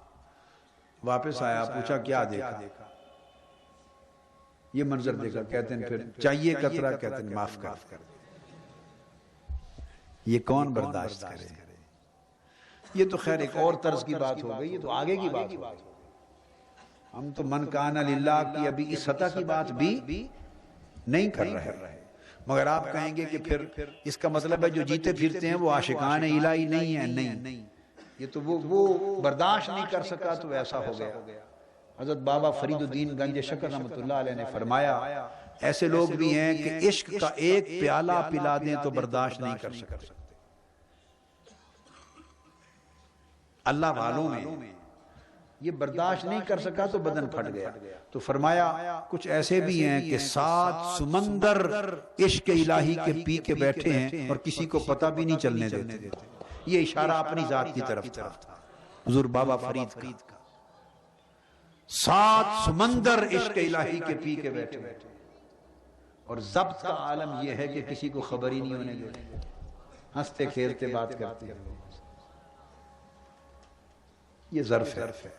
Speaker 1: واپس آیا، پوچھا کیا دیکھا؟ یہ منظر دیکھا، کہتے ہیں پھر چاہیے قطرہ، کہتے ہیں معاف کر۔ یہ کون برداشت کرے؟ یہ تو خیر ایک اور طرز کی بات ہو گئی، یہ تو آگے کی بات ہو گئی، ہم تو من کان للہ کی ابھی اس سطح کی بات بھی نہیں کر رہے، مگر آپ کہیں گے کہ پھر اس کا مطلب ہے جو جیتے پھرتے ہیں وہ عاشقان الہی نہیں ہیں، نہیں، یہ تو وہ برداشت نہیں کر سکا تو ایسا ہو گیا۔ حضرت بابا فرید الدین گنج شکر رحمۃ اللہ علیہ نے فرمایا ایسے لوگ بھی ہیں کہ عشق کا ایک پیالہ پلا دیں تو برداشت نہیں کر سکتے، اللہ والوں میں یہ برداشت نہیں کر سکا تو بدن پھٹ گیا۔ تو فرمایا کچھ ایسے بھی ہیں کہ 7 سمندر عشق الہی کے پی کے بیٹھے ہیں اور کسی کو پتہ بھی نہیں چلنے دیتے۔ یہ اشارہ اپنی ذات کی طرف تھا حضور بابا فرید کا، 7 سمندر عشق الہی کے پی کے بیٹھے، اور ضبط کا عالم یہ ہے کہ کسی کو خبر ہی نہیں ہونے دیتے، ہنستے کھیلتے بات کرتے ہیں، یہ ظرف ہے۔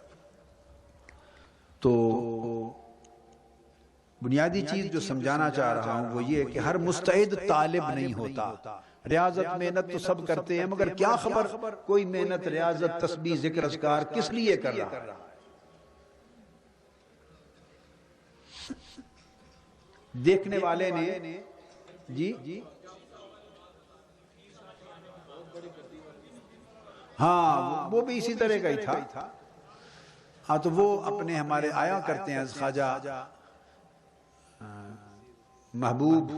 Speaker 1: تو بنیادی چیز جو سمجھانا چاہ رہا ہوں وہ یہ کہ ہر مستعد طالب نہیں ہوتا، ریاضت محنت تو سب کرتے ہیں، مگر کیا خبر کوئی محنت ریاضت تسبیح ذکر اذکار کس لیے کر رہا ہے؟ دیکھنے والے نے جی ہاں وہ بھی اسی طرح کا ہی تھا، ہاں تو وہ اپنے ہمارے آیا کرتے ہیں خواجہ محبوب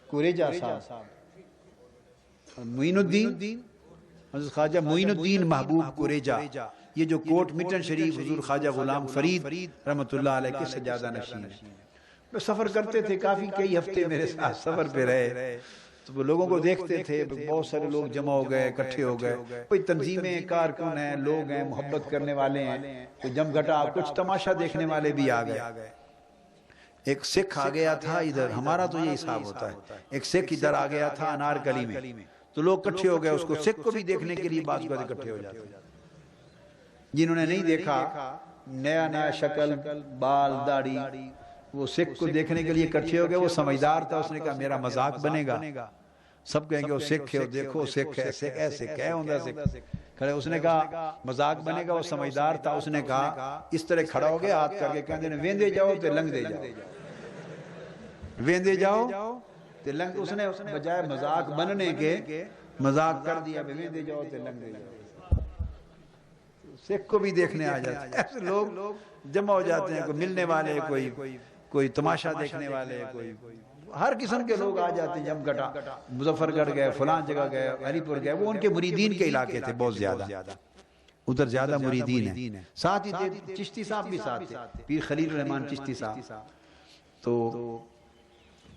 Speaker 1: کوریجہ صاحب، معین الدین، حضرت خواجہ معین الدین محبوب کوریجہ، یہ جو کوٹ مٹن شریف حضور خواجہ غلام فرید رحمۃ اللہ علیہ کے سجادہ نشین میں سفر کرتے تھے، کئی ہفتے میرے ساتھ سفر پہ رہے، تو وہ لوگوں کو دیکھتے تھے، بہت سارے لوگ جمع ہو گئے، اکٹھے ہو گئے، کوئی تنظیمیں، کارکن ہیں، لوگ ہیں، محبت کرنے والے ہیں، کوئی جم گھٹا، کچھ تماشا دیکھنے والے بھی آ گئے۔ ایک سکھ آ گیا تھا ادھر، ہمارا تو یہ حساب ہوتا ہے، ایک سکھ ادھر آ گیا تھا انارکلی میں، تو لوگ اکٹھے ہو گئے اس کو، سکھ کو بھی دیکھنے کے لیے بعض اوقات اکٹھے ہو جاتے ہیں۔ جنہوں نے نہیں دیکھا، نیا نیا شکل، بال، داڑھی، وہ سکھ کو دیکھنے کے لیے اکٹھے ہو گئے۔ وہ سمجھدار تھا، اس نے کہا میرا مذاق بنے گا، سب کہیں گے وہ سکھ ہے، دیکھو سکھ ہے، سکھ ہے، سکھ ہے، ہوندہ سکھ کھڑے۔ اس نے کہا مذاق بنے گا، وہ سمجھدار تھا، اس نے کہا اس طرح کھڑا ہو گیا، ہاتھ کر کے کہتے ہیں ویندے جاؤ تے لنگ دے جاؤ، ویندے جاؤ تے لنگ۔ اس نے بجائے مذاق بننے کے مذاق کر دیا، ویندے جاؤ تے لنگ دے جاؤ۔ سکھ کو بھی دیکھنے آ جاتے ہیں، ایسے لوگ جمع ہو جاتے ہیں، کوئی ملنے والے، کوئی تماشا دیکھنے والے، کوئی ہر قسم کے لوگ آ جاتے ہیں۔ جم گھٹا مظفر گڑھ گئے، فلان جگہ گئے، علی پور گئے، وہ ان کے مریدین کے علاقے تھے بہت زیادہ، ادھر زیادہ مریدین ہیں۔ ساتھ ہی تھے چشتی صاحب بھی ساتھ تھے، پیر خلیل الرحمن چشتی صاحب۔ تو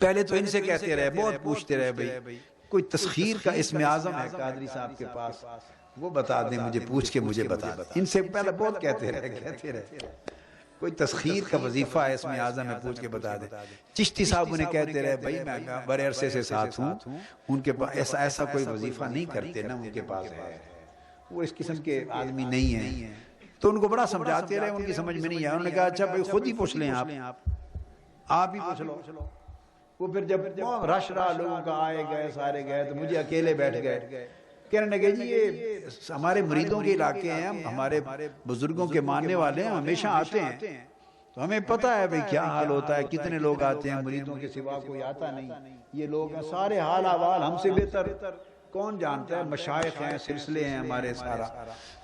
Speaker 1: پہلے تو ان سے کہتے رہے، بہت پوچھتے رہے بھئی کوئی تسخیر کا اسم اعظم ہے قادری صاحب کے پاس، وہ بتا دیں مجھے، پوچھ کے مجھے بتا دیں۔ ان سے پہلے بہت کہتے رہے کوئی تسخیر کا وظیفہ ہے اسم اعظم ہے، پوچھ کے بتا دیں۔ چشتی صاحب انہیں کہتے رہے بھائی میں بڑے عرصے سے ساتھ ہوں، ان کے پاس ایسا کوئی وظیفہ نہیں کرتے نا ان کے پاس ہے، وہ اس قسم کے آدمی نہیں ہیں۔ تو ان کو بڑا سمجھاتے رہے، ان کی سمجھ میں نہیں آیا۔ انہوں نے کہا اچھا بھائی خود ہی پوچھ لیں، آپ ہی پوچھ لو۔ وہ پھر جب رش رہا لوگوں کا، آئے گئے سارے گئے، تو مجھے اکیلے بیٹھ گئے، کہنے لگے جی یہ ہمارے مریدوں کے علاقے ہیں، ہمارے بزرگوں کے ماننے والے ہیں، ہمیشہ آتے ہیں، تو ہمیں پتہ ہے بھئی کیا حال ہوتا ہے، کتنے لوگ آتے ہیں، مریدوں کے سوا کوئی آتا نہیں، یہ لوگ ہیں سارے حال احوال ہم سے بہتر کون جانتا ہے، مشائخ ہیں، سلسلے ہیں ہمارے سارا۔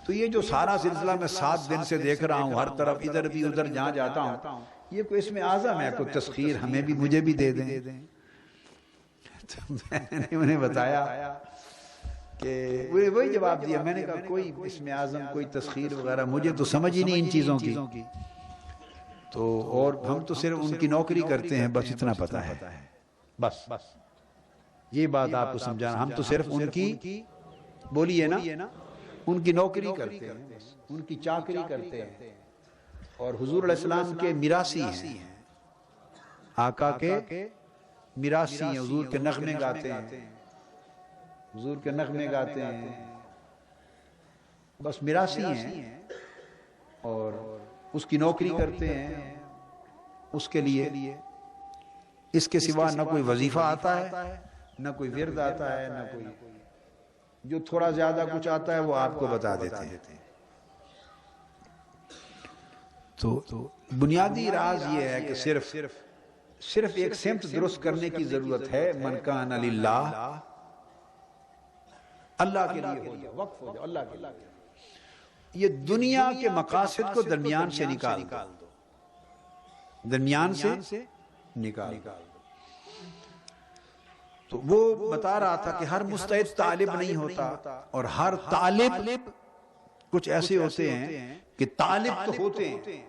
Speaker 1: تو یہ جو سارا سلسلہ میں 7 دن سے دیکھ رہا ہوں، ہر طرف ادھر بھی ادھر جہاں جاتا ہوں، یہ کوئی اسم اعظم ہے، کوئی تسخیر ہمیں بھی، مجھے بھی دے دیں۔ تو میں نے انہیں بتایا کہ وہی جواب دیا، میں نے کہا کوئی اسم اعظم، کوئی تسخیر وغیرہ مجھے تو سمجھ ہی نہیں ان چیزوں کی، تو اور ہم تو صرف ان کی نوکری کرتے ہیں، بس اتنا پتہ ہے، بس یہ بات آپ کو سمجھانا، ہم تو صرف ان کی بولیے نا، ان کی نوکری کرتے ہیں، ان کی چاکری کرتے ہیں، اور حضور علیہ السلام کے میراثی ہیں، آقا کے میراثی ہیں، حضور کے نغمے گاتے ہیں، حضور کے نغمے گاتے ہیں، بس میراثی ہیں، اور اس کی نوکری کرتے ہیں، اس کے لیے اس کے سوا نہ کوئی وظیفہ آتا ہے، نہ کوئی ورد آتا ہے، نہ کوئی، جو تھوڑا زیادہ کچھ آتا ہے وہ آپ کو بتا دیتے ہیں۔ تو بنیادی راز یہ ہے کہ صرف ایک سمت درست کرنے کی ضرورت ہے، من کان للہ، اللہ کے لیے ہو جاؤ، وقف ہو جاؤ اللہ کے لیے، یہ دنیا کے مقاصد کو درمیان سے نکال دو، درمیان سے نکال دو۔ تو وہ بتا رہا تھا کہ ہر مستعد طالب نہیں ہوتا، اور ہر طالب، کچھ ایسے ہوتے ہیں کہ طالب تو ہوتے ہیں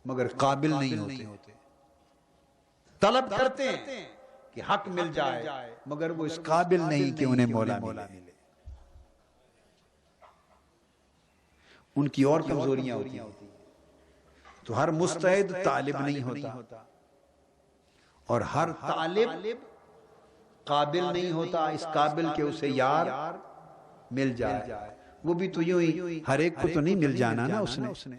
Speaker 1: مگر قابل نہیں ہوتے، طلب کرتے ہیں کہ حق مل جائے مگر وہ اس قابل نہیں کہ انہیں مولا ملے، ان کی اور کمزوریاں ہوتی ہیں۔ تو ہر مستعد طالب نہیں ہوتا، اور ہر طالب قابل نہیں ہوتا اس قابل کہ اسے یار مل جائے۔ وہ بھی تو یوں ہی ہر ایک کو تو نہیں مل جانا نا اس نے،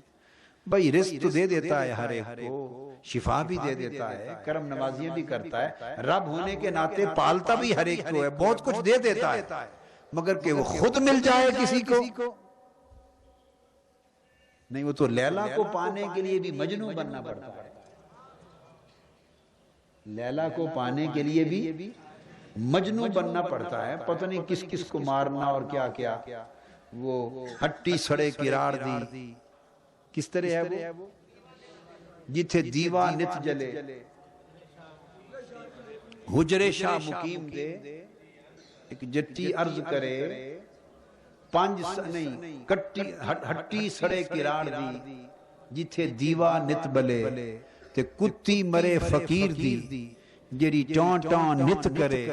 Speaker 1: بھئی رزق تو دے دیتا ہے ہر ایک کو، شفا بھی دے دیتا ہے، کرم نوازیاں بھی کرتا ہے، رب ہونے کے ناطے پالتا بھی ہر ایک کو ہے، بہت کچھ دے دیتا ہے، مگر کہ وہ خود مل جائے کسی کو نہیں۔ وہ تو لیلا کو پانے کے لیے بھی مجنوں بننا پڑتا ہے، لیلا کو پانے کے لیے بھی مجنوں بننا پڑتا ہے، پتہ نہیں کس کس کو مارنا اور کیا کیا، وہ ہٹی سڑے کراڑ دی، کس طرح ہے وہ، جتھے دیوا نت جلے حجرے شاہ مقیم دے، ایک جٹی عرض کرے ہٹی سڑے کراڑ دی، جتھے دیوا نت بلے تے کتی مرے فقیر دی، جیڑی ٹان ٹان نت کرے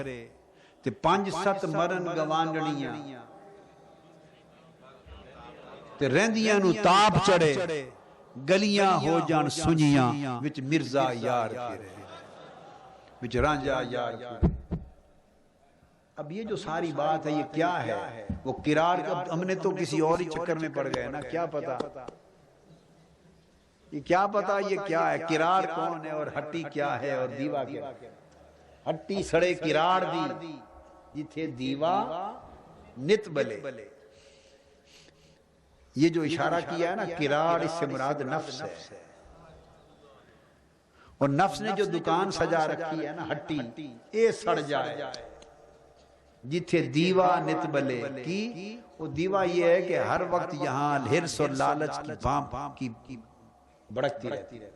Speaker 1: تے 5-7 مرن گوانڈنیاں تے رہندیاں نو تاپ چڑے، گلیاں ہو جان سنیاں وچ مرزا یار پھرے وچ رانجا یار پھرے۔ اب یہ جو ساری بات ہے یہ کیا ہے؟ وہ کرار کا ہم نے تو کسی اور ہی چکر میں پڑ گئے نا، کیا پتا یہ کیا پتا یہ کیا ہے؟ کرار کون ہے اور ہٹی کیا ہے اور دیوا کیا ہے؟ ہٹی سڑے کرار دی جتھے دیوا نت بلے۔ یہ جو اشارہ کیا ہے نا کرار، اس سے مراد نفس ہے، اور نفس نے جو دکان سجا رکھی ہے نا ہٹی، اے سڑ جائے جتھے دیوا نت بلے کی۔ وہ دیوا یہ ہے کہ ہر وقت یہاں ہرس اور لالچ کی بھانپ کی بڑکتی رہتی ہے۔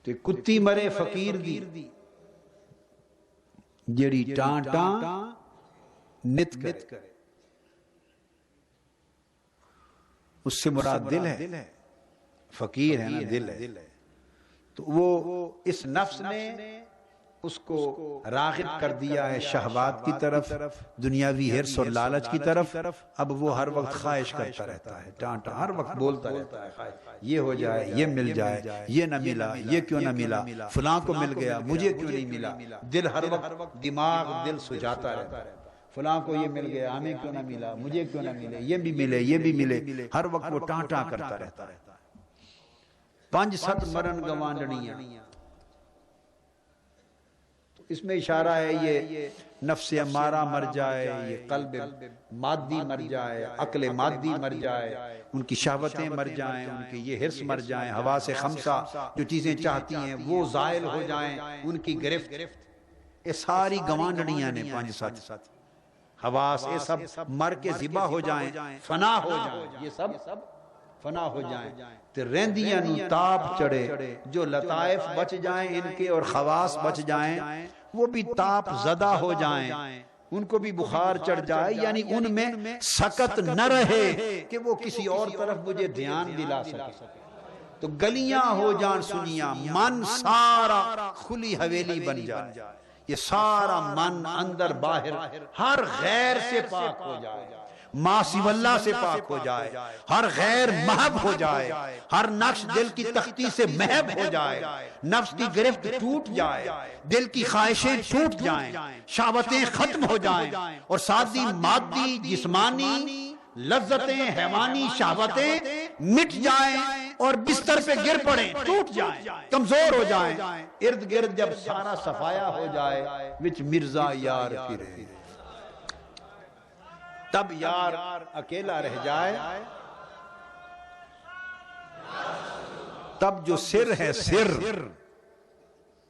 Speaker 1: تو کتی مرے فقیر دی جیڑی ٹان ٹان نت کرے، اس سے مراد دل ہے، فقیر ہے نا، دل ہے۔ تو وہ اس نفس نے اس کو راغب کر دیا ہے شہوات کی طرف، دنیاوی حرص اور لالچ کی طرف۔ اب وہ ہر وقت خواہش کرتا رہتا ہے، ٹانٹا ہر وقت بولتا رہتا ہے، یہ ہو جائے، یہ مل جائے، یہ نہ ملا، یہ کیوں نہ ملا، فلاں کو مل گیا مجھے کیوں نہیں ملا۔ دل ہر وقت دماغ دل سجاتا رہتا ہے، فلاں کو یہ مل گیا ہمیں کیوں نہ ملا، مجھے کیوں نہ ملے، یہ بھی ملے یہ بھی ملے، ہر وقت وہ ٹانٹا کرتا رہتا ہے۔ 5 مرن گوانڈنیاں، اس میں اشارہ ہے یہ نفس امارہ مر جائے، یہ قلب مادی مر جائے، عقل مادی مر جائے، ان کی شہوتیں مر جائیں، ان کے یہ حرص مر جائیں، حواس خمسہ جو چیزیں چاہتی ہیں وہ زائل ہو جائیں، ان کی گرفت۔ یہ ساری گوانڈنیاں نے 5 حواس یہ سب مر کے ذبح ہو جائیں، فنا ہو جائیں، یہ سب فنا ہو جائیں، تے رہندیاں نو تاب چڑھے، جو لطائف بچ جائیں ان کے اور خواص بچ جائیں وہ بھی تاپ زدہ ہو جائیں، ان کو بھی بخار چڑھ جائے، یعنی ان میں سکت نہ رہے کہ وہ کسی اور طرف مجھے دھیان دلا سکے۔ تو گلیاں ہو جان سنیاں، من سارا کھلی حویلی بن جائے، یہ سارا من اندر باہر ہر غیر سے پاک ہو جائے، ما سوی اللہ سے پاک ہو جائے، ہر غیر محب ہو جائے، ہر نقش دل کی تختی سے محب ہو جائے، نفس کی گرفت ٹوٹ جائے، دل کی خواہشیں ٹوٹ جائیں، شہوتیں ختم ہو جائیں، اور ساتھی مادی جسمانی لذتیں حیوانی شہوتیں مٹ جائیں اور بستر پہ گر پڑیں، ٹوٹ جائیں، کمزور ہو جائیں۔ ارد گرد جب سارا صفایا ہو جائے، وچ مرزا یار پھرے، تب یار اکیلا رہ جائے، تب جو سر ہے، سر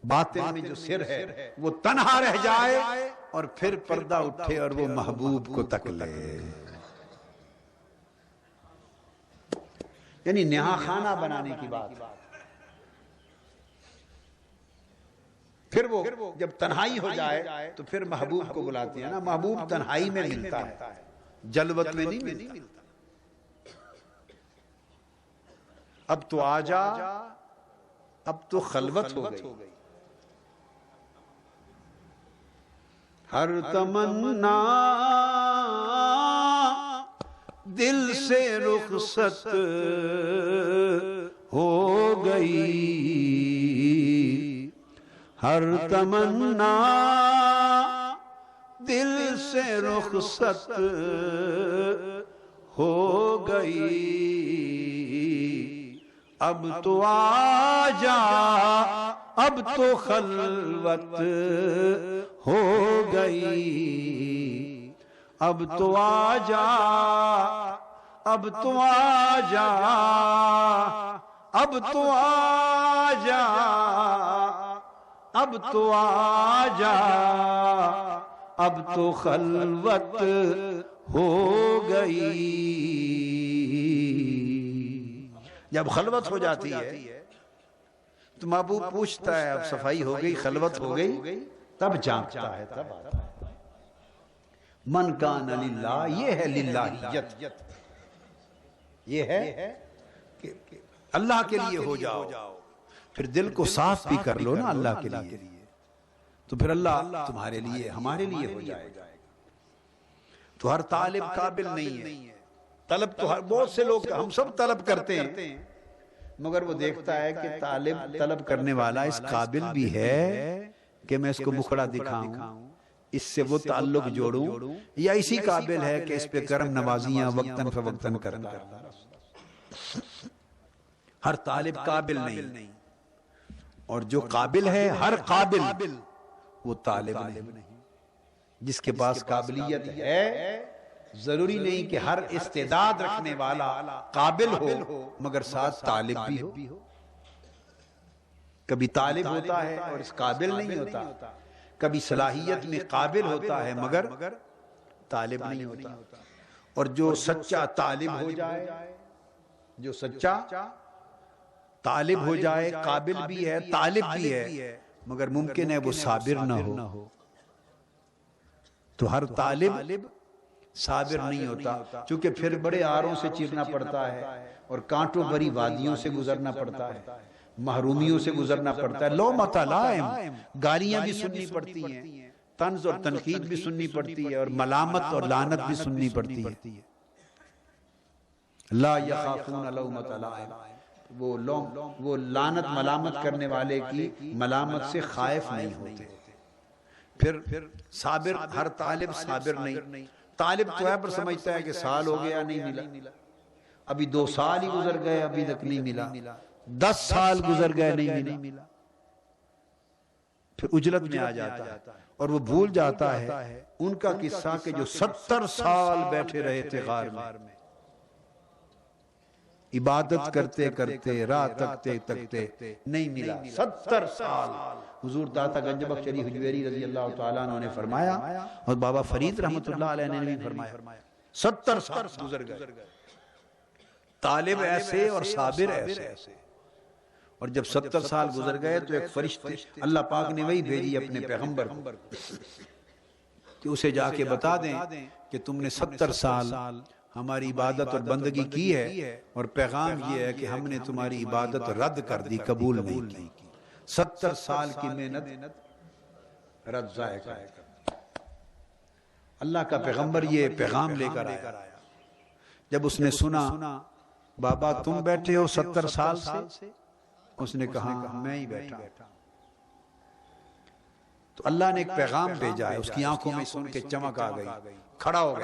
Speaker 1: باطن میں جو سر ہے وہ تنہا رہ جائے، اور پھر پردہ اٹھے اور وہ محبوب کو تک لے، یعنی نہا خانہ بنانے کی بات۔ پھر وہ جب تنہائی ہو جائے تو پھر محبوب کو بلاتے ہیں نا، محبوب تنہائی میں ملتا ہے، جلوت میں نہیں ملتا۔ اب تو آجا، اب تو خلوت ہو گئی، ہر تمنا دل سے رخصت ہو گئی، ہر تمنا دل سے رخصت ہو گئی، اب تو آجا، اب تو خلوت ہو گئی، اب تو آجا، اب تو آجا، اب تو آجا، اب تو آجا، اب تو خلوت ہو گئی۔ جب خلوت ہو جاتی ہے تو محبوب پوچھتا ہے اب صفائی ہو گئی، خلوت ہو گئی، تب جانتا ہے، تب آتا ہے۔ من کان للہ، یہ ہے للہیت، یہ ہے کہ اللہ کے لیے ہو جاؤ، پھر دل کو صاف بھی کر لو نا اللہ کے لیے، تو پھر اللہ تمہارے لیے ہمارے لیے ہو جائے گا۔ تو ہر طالب قابل نہیں ہے، طلب تو بہت سے لوگ ہم سب طلب کرتے ہیں، مگر وہ دیکھتا ہے کہ طلب کرنے والا اس قابل بھی ہے کہ میں اس کو مکھڑا دکھاؤں، اس سے وہ تعلق جوڑوں، یا اسی قابل ہے کہ اس پہ کرم نوازیاں وقتاً فوقتاً کرتا ہے۔ ہر طالب قابل نہیں، اور جو قابل ہے ہر قابل وہ طالب نہیں۔ جس کے پاس قابلیت ہے ضروری نہیں کہ ہر استعداد رکھنے والا قابل ہو، مگر ساتھ طالب بھی ہو۔ کبھی طالب ہوتا ہے اور اس قابل نہیں ہوتا، کبھی صلاحیت میں قابل ہوتا ہے مگر طالب نہیں ہوتا۔ اور جو سچا طالب ہو جائے، جو سچا طالب ہو جائے، قابل بھی ہے طالب بھی ہے، مگر ممکن ہے وہ صابر نہ ہو، تو ہر طالب صابر نہیں ہوتا، چونکہ پھر بڑے آروں سے چیرنا پڑتا ہے اور کانٹوں بھری وادیوں سے گزرنا پڑتا ہے، محرومیوں سے گزرنا پڑتا ہے، لومۃ لائم، گالیاں بھی سننی پڑتی ہیں، طنز اور تنقید بھی سننی پڑتی ہے، اور ملامت اور لعنت بھی سننی پڑتی ہے۔ لا یخافون لومۃ لائم، وہ لعنت ملامت کرنے والے کی ملامت سے خائف نہیں ہوتے۔ پھر صابر، ہر طالب صابر نہیں۔ طالب تو ہے پر سمجھتا ہے کہ سال ہو گیا نہیں ملا، ابھی 2 سال ہی گزر گئے ابھی تک نہیں ملا، 10 سال گزر گئے نہیں ملا، پھر اجلت میں آ جاتا ہے اور وہ بھول جاتا ہے ان کا قصہ کہ جو 70 سال بیٹھے رہے تھے غار میں، عبادت کرتے کرتے، رات تکتے تکتے نہیں ملا، 70 سال۔ حضور داتا گنج بخش علی حجویری رضی اللہ تعالیٰ عنہ نے فرمایا، اور بابا فرید رحمت اللہ علیہ نے بھی فرمایا، 70 سال گزر گئے، طالب ایسے اور صابر ایسے۔ اور جب 70 سال گزر گئے تو ایک فرشتے اللہ پاک نے وہی بھیجی اپنے پیغمبر کو کہ اسے جا کے بتا دیں کہ تم نے 70 سال ہماری عبادت اور بندگی کی ہے، اور پیغام یہ ہے کہ ہم نے تمہاری عبادت رد کر دی، قبول نہیں کی۔ 70 سال کی محنت رد ضائع کر۔ اللہ کا پیغمبر یہ پیغام لے کر آیا۔ جب اس نے سنا بابا تم بیٹھے ہو 70 سال سے، اس نے کہا میں ہی بیٹھا۔ تو اللہ نے ایک پیغام بھیجا ہے، اس کی آنکھوں میں سن کے چمک آ گئی، کھڑا ہو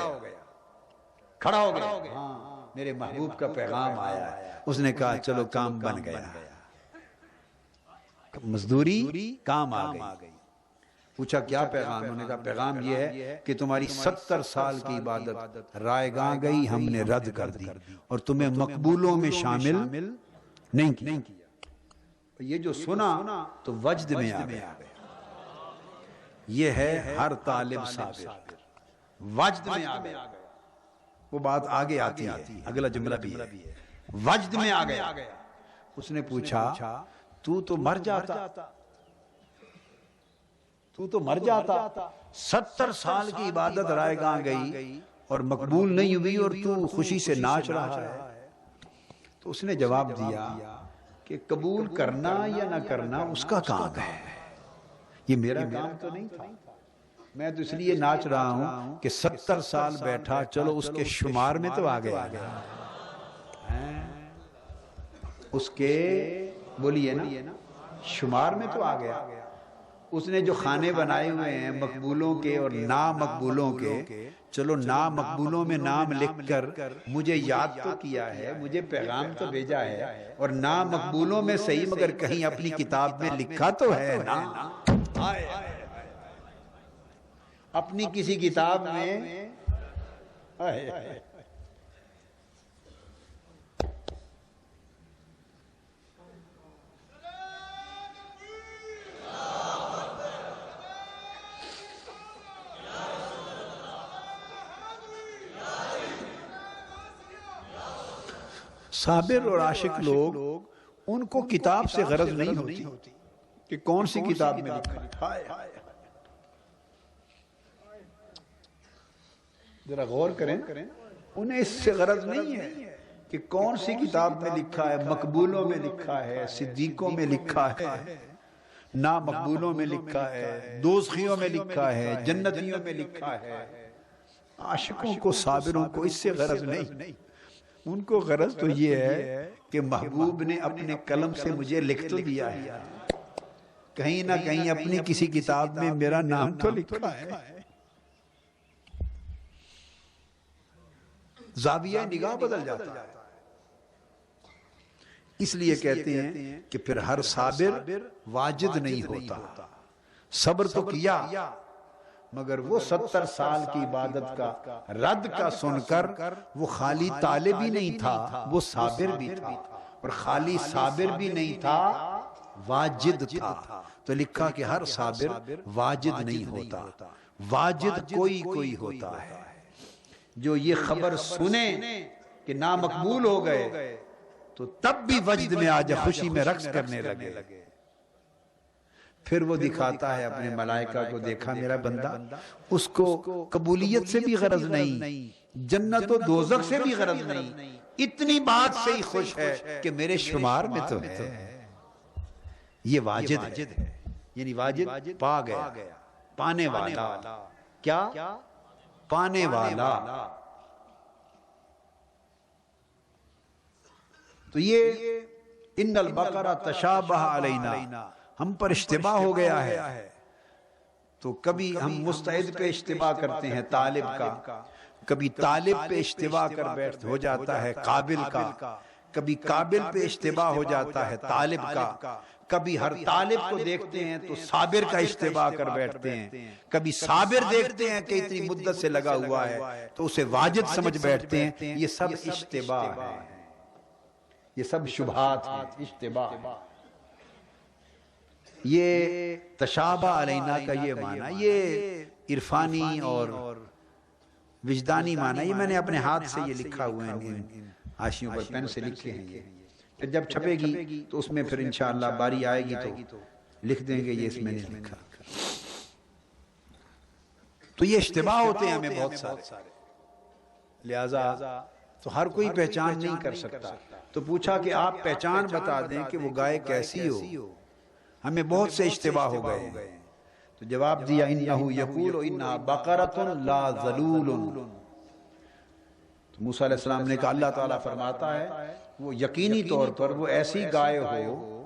Speaker 1: گیا، ہاں میرے محبوب کا پیغام آیا ہے۔ اس نے کہا چلو کام بن گیا، مزدوری کام آ گئی۔ پوچھا کیا پیغام؟ انہوں نے کہا پیغام یہ ہے کہ تمہاری 70 سال کی عبادت رائے گاں گئی، ہم نے رد کر دی، اور تمہیں مقبولوں میں شامل نہیں کیا۔ یہ جو سنا تو وجد میں آ گیا۔ یہ ہے ہر طالب صابر، وجد میں آ گیا۔ وہ بات آگے آتی ہے، اگلا جملہ بھی ہے، وجد میں آ گیا۔ اس نے پوچھا تو مر جاتا، 70 سال کی عبادت رائے گاں گئی اور مقبول نہیں ہوئی، اور تو خوشی سے ناچ رہا ہے۔ تو اس نے جواب دیا کہ قبول کرنا یا نہ کرنا اس کا کام ہے، یہ میرا کام تو نہیں تھا۔ میں تو اس لیے ناچ رہا ہوں کہ 70 سال بیٹھا، چلو اس کے شمار میں تو آ گیا، اس کے بولیے نا شمار میں تو آ گیا۔ اس نے جو کھانے بنائے ہوئے ہیں مقبولوں کے اور نامقبولوں کے، چلو نامقبولوں میں نام لکھ کر مجھے یاد تو کیا ہے، مجھے پیغام تو بھیجا ہے، اور نامقبولوں میں صحیح مگر کہیں اپنی کتاب میں لکھا تو ہے نا، اپنی کسی کتاب میں۔ صابر اور عاشق لوگ، ان کو کتاب سے غرض نہیں ہوتی کہ کون سی کتاب میں لکھا ہے۔ ذرا غور کریں، انہیں اس سے غرض نہیں ہے کہ کون سی کتاب میں لکھا ہے، مقبولوں میں لکھا ہے، صدیقوں میں لکھا ہے، نامقبولوں میں لکھا ہے، دوزخیوں میں لکھا ہے، جنتیوں میں لکھا ہے۔ عاشقوں کو، صابروں کو اس سے غرض نہیں، ان کو غرض تو یہ ہے کہ محبوب نے اپنے قلم سے مجھے لکھ تو دیا ہے، کہیں نہ کہیں اپنی کسی کتاب میں میرا نام تو لکھا ہے۔ زاویہ نگاہ بدل جاتا ہے۔ اس لیے کہتے ہیں کہ پھر ہر صابر واجد نہیں ہوتا۔ صبر تو کیا، مگر وہ 70 سال کی عبادت کا رد کا سن کر وہ خالی طالب ہی نہیں تھا، وہ صابر بھی تھا، اور خالی صابر بھی نہیں تھا، واجد تھا۔ تو لکھا کہ ہر صابر واجد نہیں ہوتا، واجد کوئی کوئی ہوتا ہے۔ جو یہ خبر سنے کہ نامقبول ہو گئے تو تب بھی وجد میں آ جا خوشی میں رقص کرنے لگے۔ پھر وہ دکھاتا ہے اپنے ملائکہ کو، دیکھا میرا بندہ، اس کو قبولیت سے بھی غرض نہیں، جنت و دوزخ سے بھی غرض نہیں، اتنی بات سے ہی خوش ہے کہ میرے شمار میں تو ہے۔ یہ واجد ہے، یعنی واجد پا گیا، پانے والا۔ کیا؟ پانے والا۔ تو یہ ان البقرہ تشابہ علینا، ہم پر اشتباہ ہو گیا ہے۔ تو کبھی ہم مستعد پہ اشتباہ کرتے ہیں طالب کا، کبھی طالب پہ اشتباہ کر بیٹھ ہو جاتا ہے قابل کا، کبھی قابل پہ اشتباہ ہو جاتا ہے طالب کا، کبھی ہر طالب کو دیکھتے ہیں تو صابر کا اشتباہ کر بیٹھتے ہیں، کبھی صابر دیکھتے ہیں کہ اتنی مدت سے لگا ہوا ہے تو اسے واجد سمجھ بیٹھتے ہیں۔ یہ سب اشتباہ ہے، یہ سب شبہات ہیں، اشتباہ۔ یہ تشابہ علینا کا یہ معنی، یہ عرفانی اور وجدانی معنی، یہ میں نے اپنے ہاتھ سے یہ لکھا ہوئے ہیں، حاشیوں پر پین سے لکھے ہیں یہ۔ پھر جب چھپے گی تو اس میں پھر انشاءاللہ باری آئے گی تو لکھ دیں گے یہ اس میں نے لکھا۔ تو یہ اشتباہ ہوتے ہیں ہمیں بہت سارے، لہذا تو ہر کوئی پہچان نہیں کر سکتا۔ تو پوچھا کہ آپ پہچان بتا دیں کہ وہ گائے کیسی ہو، ہمیں بہت سے اشتباہ ہو گئے۔ تو جواب دیا انہو یقول انہا بقرۃ لا ذلول۔ تو موسیٰ علیہ السلام نے کہا اللہ تعالیٰ فرماتا ہے وہ یقینی طور پر وہ ایسی گائے ہو،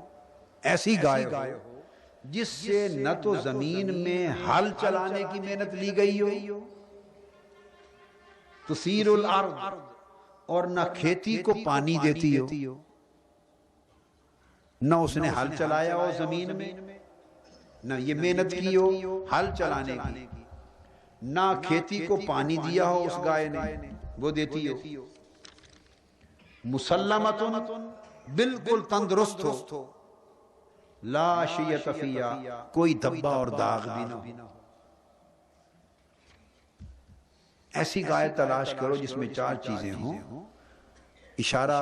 Speaker 1: ایسی گائے ہو جس سے نہ تو زمین میں ہل چلانے کی محنت لی گئی ہو، تثیر الارض، اور نہ کھیتی کو پانی دیتی ہو، نہ اس نے ہل چلایا ہو زمین میں، نہ یہ محنت کی ہو ہل چلانے کی، نہ کھیتی کو پانی دیا ہو اس گائے نے، وہ دیتی ہو۔ مسلمۃ، بالکل تندرست ہو، لا شیۃ فیہا، کوئی دھبا اور داغ بھی نہ ہو۔ ایسی گائے تلاش کرو جس میں 4 چیزیں ہوں۔ اشارہ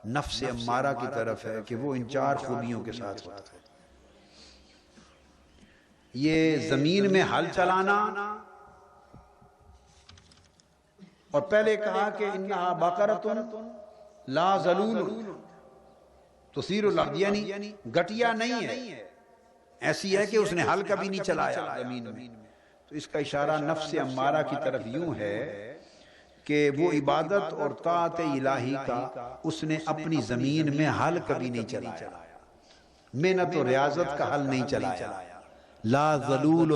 Speaker 1: نفس امارہ کی طرف ہے کہ وہ ان 4 خوبیوں کے ساتھ ہوتا ہے۔ یہ زمین میں ہل چلانا، اور پہلے کہا کہ انہا بقرۃ لا ذلول تثیر الارض، یعنی گٹیا نہیں ہے، ایسی ہے کہ اس نے ہل کبھی نہیں چلایا زمین میں۔ تو اس کا اشارہ نفس امارہ کی طرف یوں ہے کہ وہ عبادت اور طاعت الہی کا اس نے اپنی زمین میں ہل کبھی نہیں چلایا، محنت و ریاضت کا ہل نہیں چلایا۔ لا ذلول،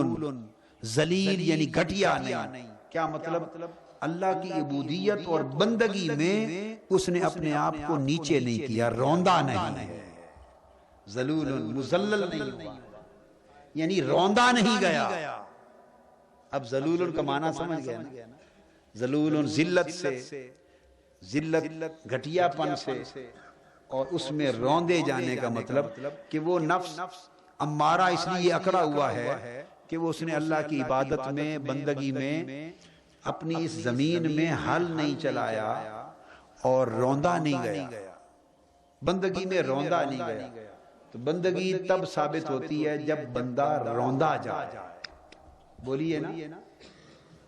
Speaker 1: ذلیل یعنی گھٹیا نہیں۔ کیا مطلب؟ اللہ کی عبودیت اور بندگی میں اس نے اپنے آپ کو نیچے نہیں کیا، روندا نہیں ہے۔ ذلول، مذلل نہیں ہوا، یعنی روندا نہیں گیا۔ اب ذلول کا معنی سمجھ گیا نا؟ ذلول ذلت سے، ذلت گھٹیا پن سے، اور اس میں روندے جانے کا مطلب کہ وہ نفس امارہ اس لیے اکڑا ہوا ہے کہ وہ اس نے اللہ کی عبادت میں، بندگی میں اپنی اس زمین میں ہل نہیں چلایا اور روندا نہیں گیا، بندگی میں روندا نہیں گیا۔ تو بندگی تب ثابت ہوتی ہے جب بندہ روندا جائے۔ بولیے نا،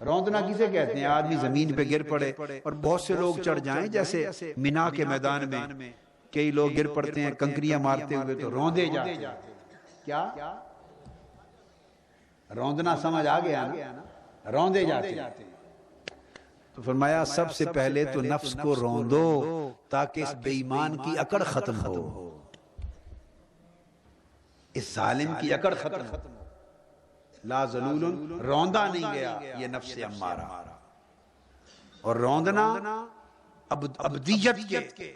Speaker 1: روندنا کسے کہتے ہیں؟ آدمی زمین پہ گر پڑے اور بہت سے لوگ چڑھ جائیں، جیسے مینا کے میدان میں کئی لوگ گر پڑتے ہیں کنکریاں مارتے ہوئے تو روندے جاتے ہیں۔ کیا روندنا سمجھ آ گیا نا؟ روندے جاتے ہیں۔ تو فرمایا سب سے پہلے تو نفس کو روندو تاکہ اس بے ایمان کی اکڑ ختم ہو، اس ظالم کی اکڑ ختم ہو۔ لا ذلول، روندا نہیں گیا یہ نفس امارہ، اور روندنا ابدیت کے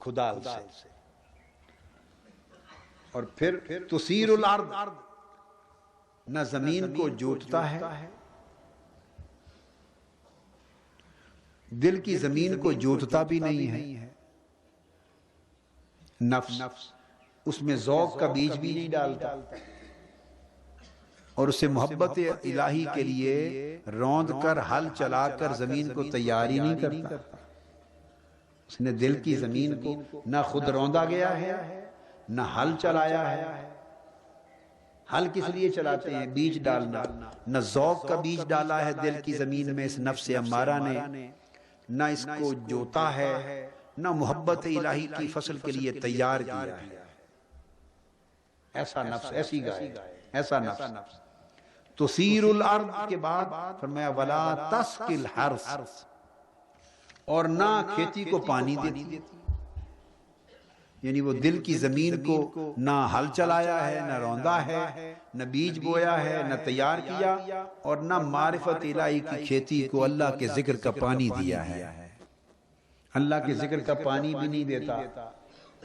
Speaker 1: خدا سے، اور پھر تثیر الارض، نہ زمین کو جوتتا ہے، دل کی زمین کو جوتتا بھی نہیں ہے نفس، اس میں ذوق کا بیج بھی نہیں ڈالتا، اور اسے محبت الہی کے لیے روند کر ہل چلا کر زمین کو تیاری نہیں کرتا۔ اس نے دل کی زمین کو نہ خود روندا گیا ہے نہ ہل چلایا ہے۔ ہل کس لیے چلاتے ہیں؟ بیج ڈالنا۔ نہ ذوق کا بیج ڈالا ہے دل کی زمین میں اس نفس امارہ نے، نہ اس کو جوتا ہے، نہ محبت الہی کی فصل کے لیے تیار کیا ہے۔ ایسا نفس، ایسی گائے، ایسا نفس۔ تثیر الارض کے بعد فرمایا ولا تسقی الحرث، اور نہ کھیتی کو پانی دیتی، یعنی وہ دل کی زمین کو نہ ہل چلایا ہے، نہ روندا ہے، نہ بیج بویا ہے، نہ تیار کیا، اور نہ معرفت الہی کی کھیتی کو اللہ کے ذکر کا پانی دیا ہے۔ اللہ کے ذکر کا پانی بھی نہیں دیتا،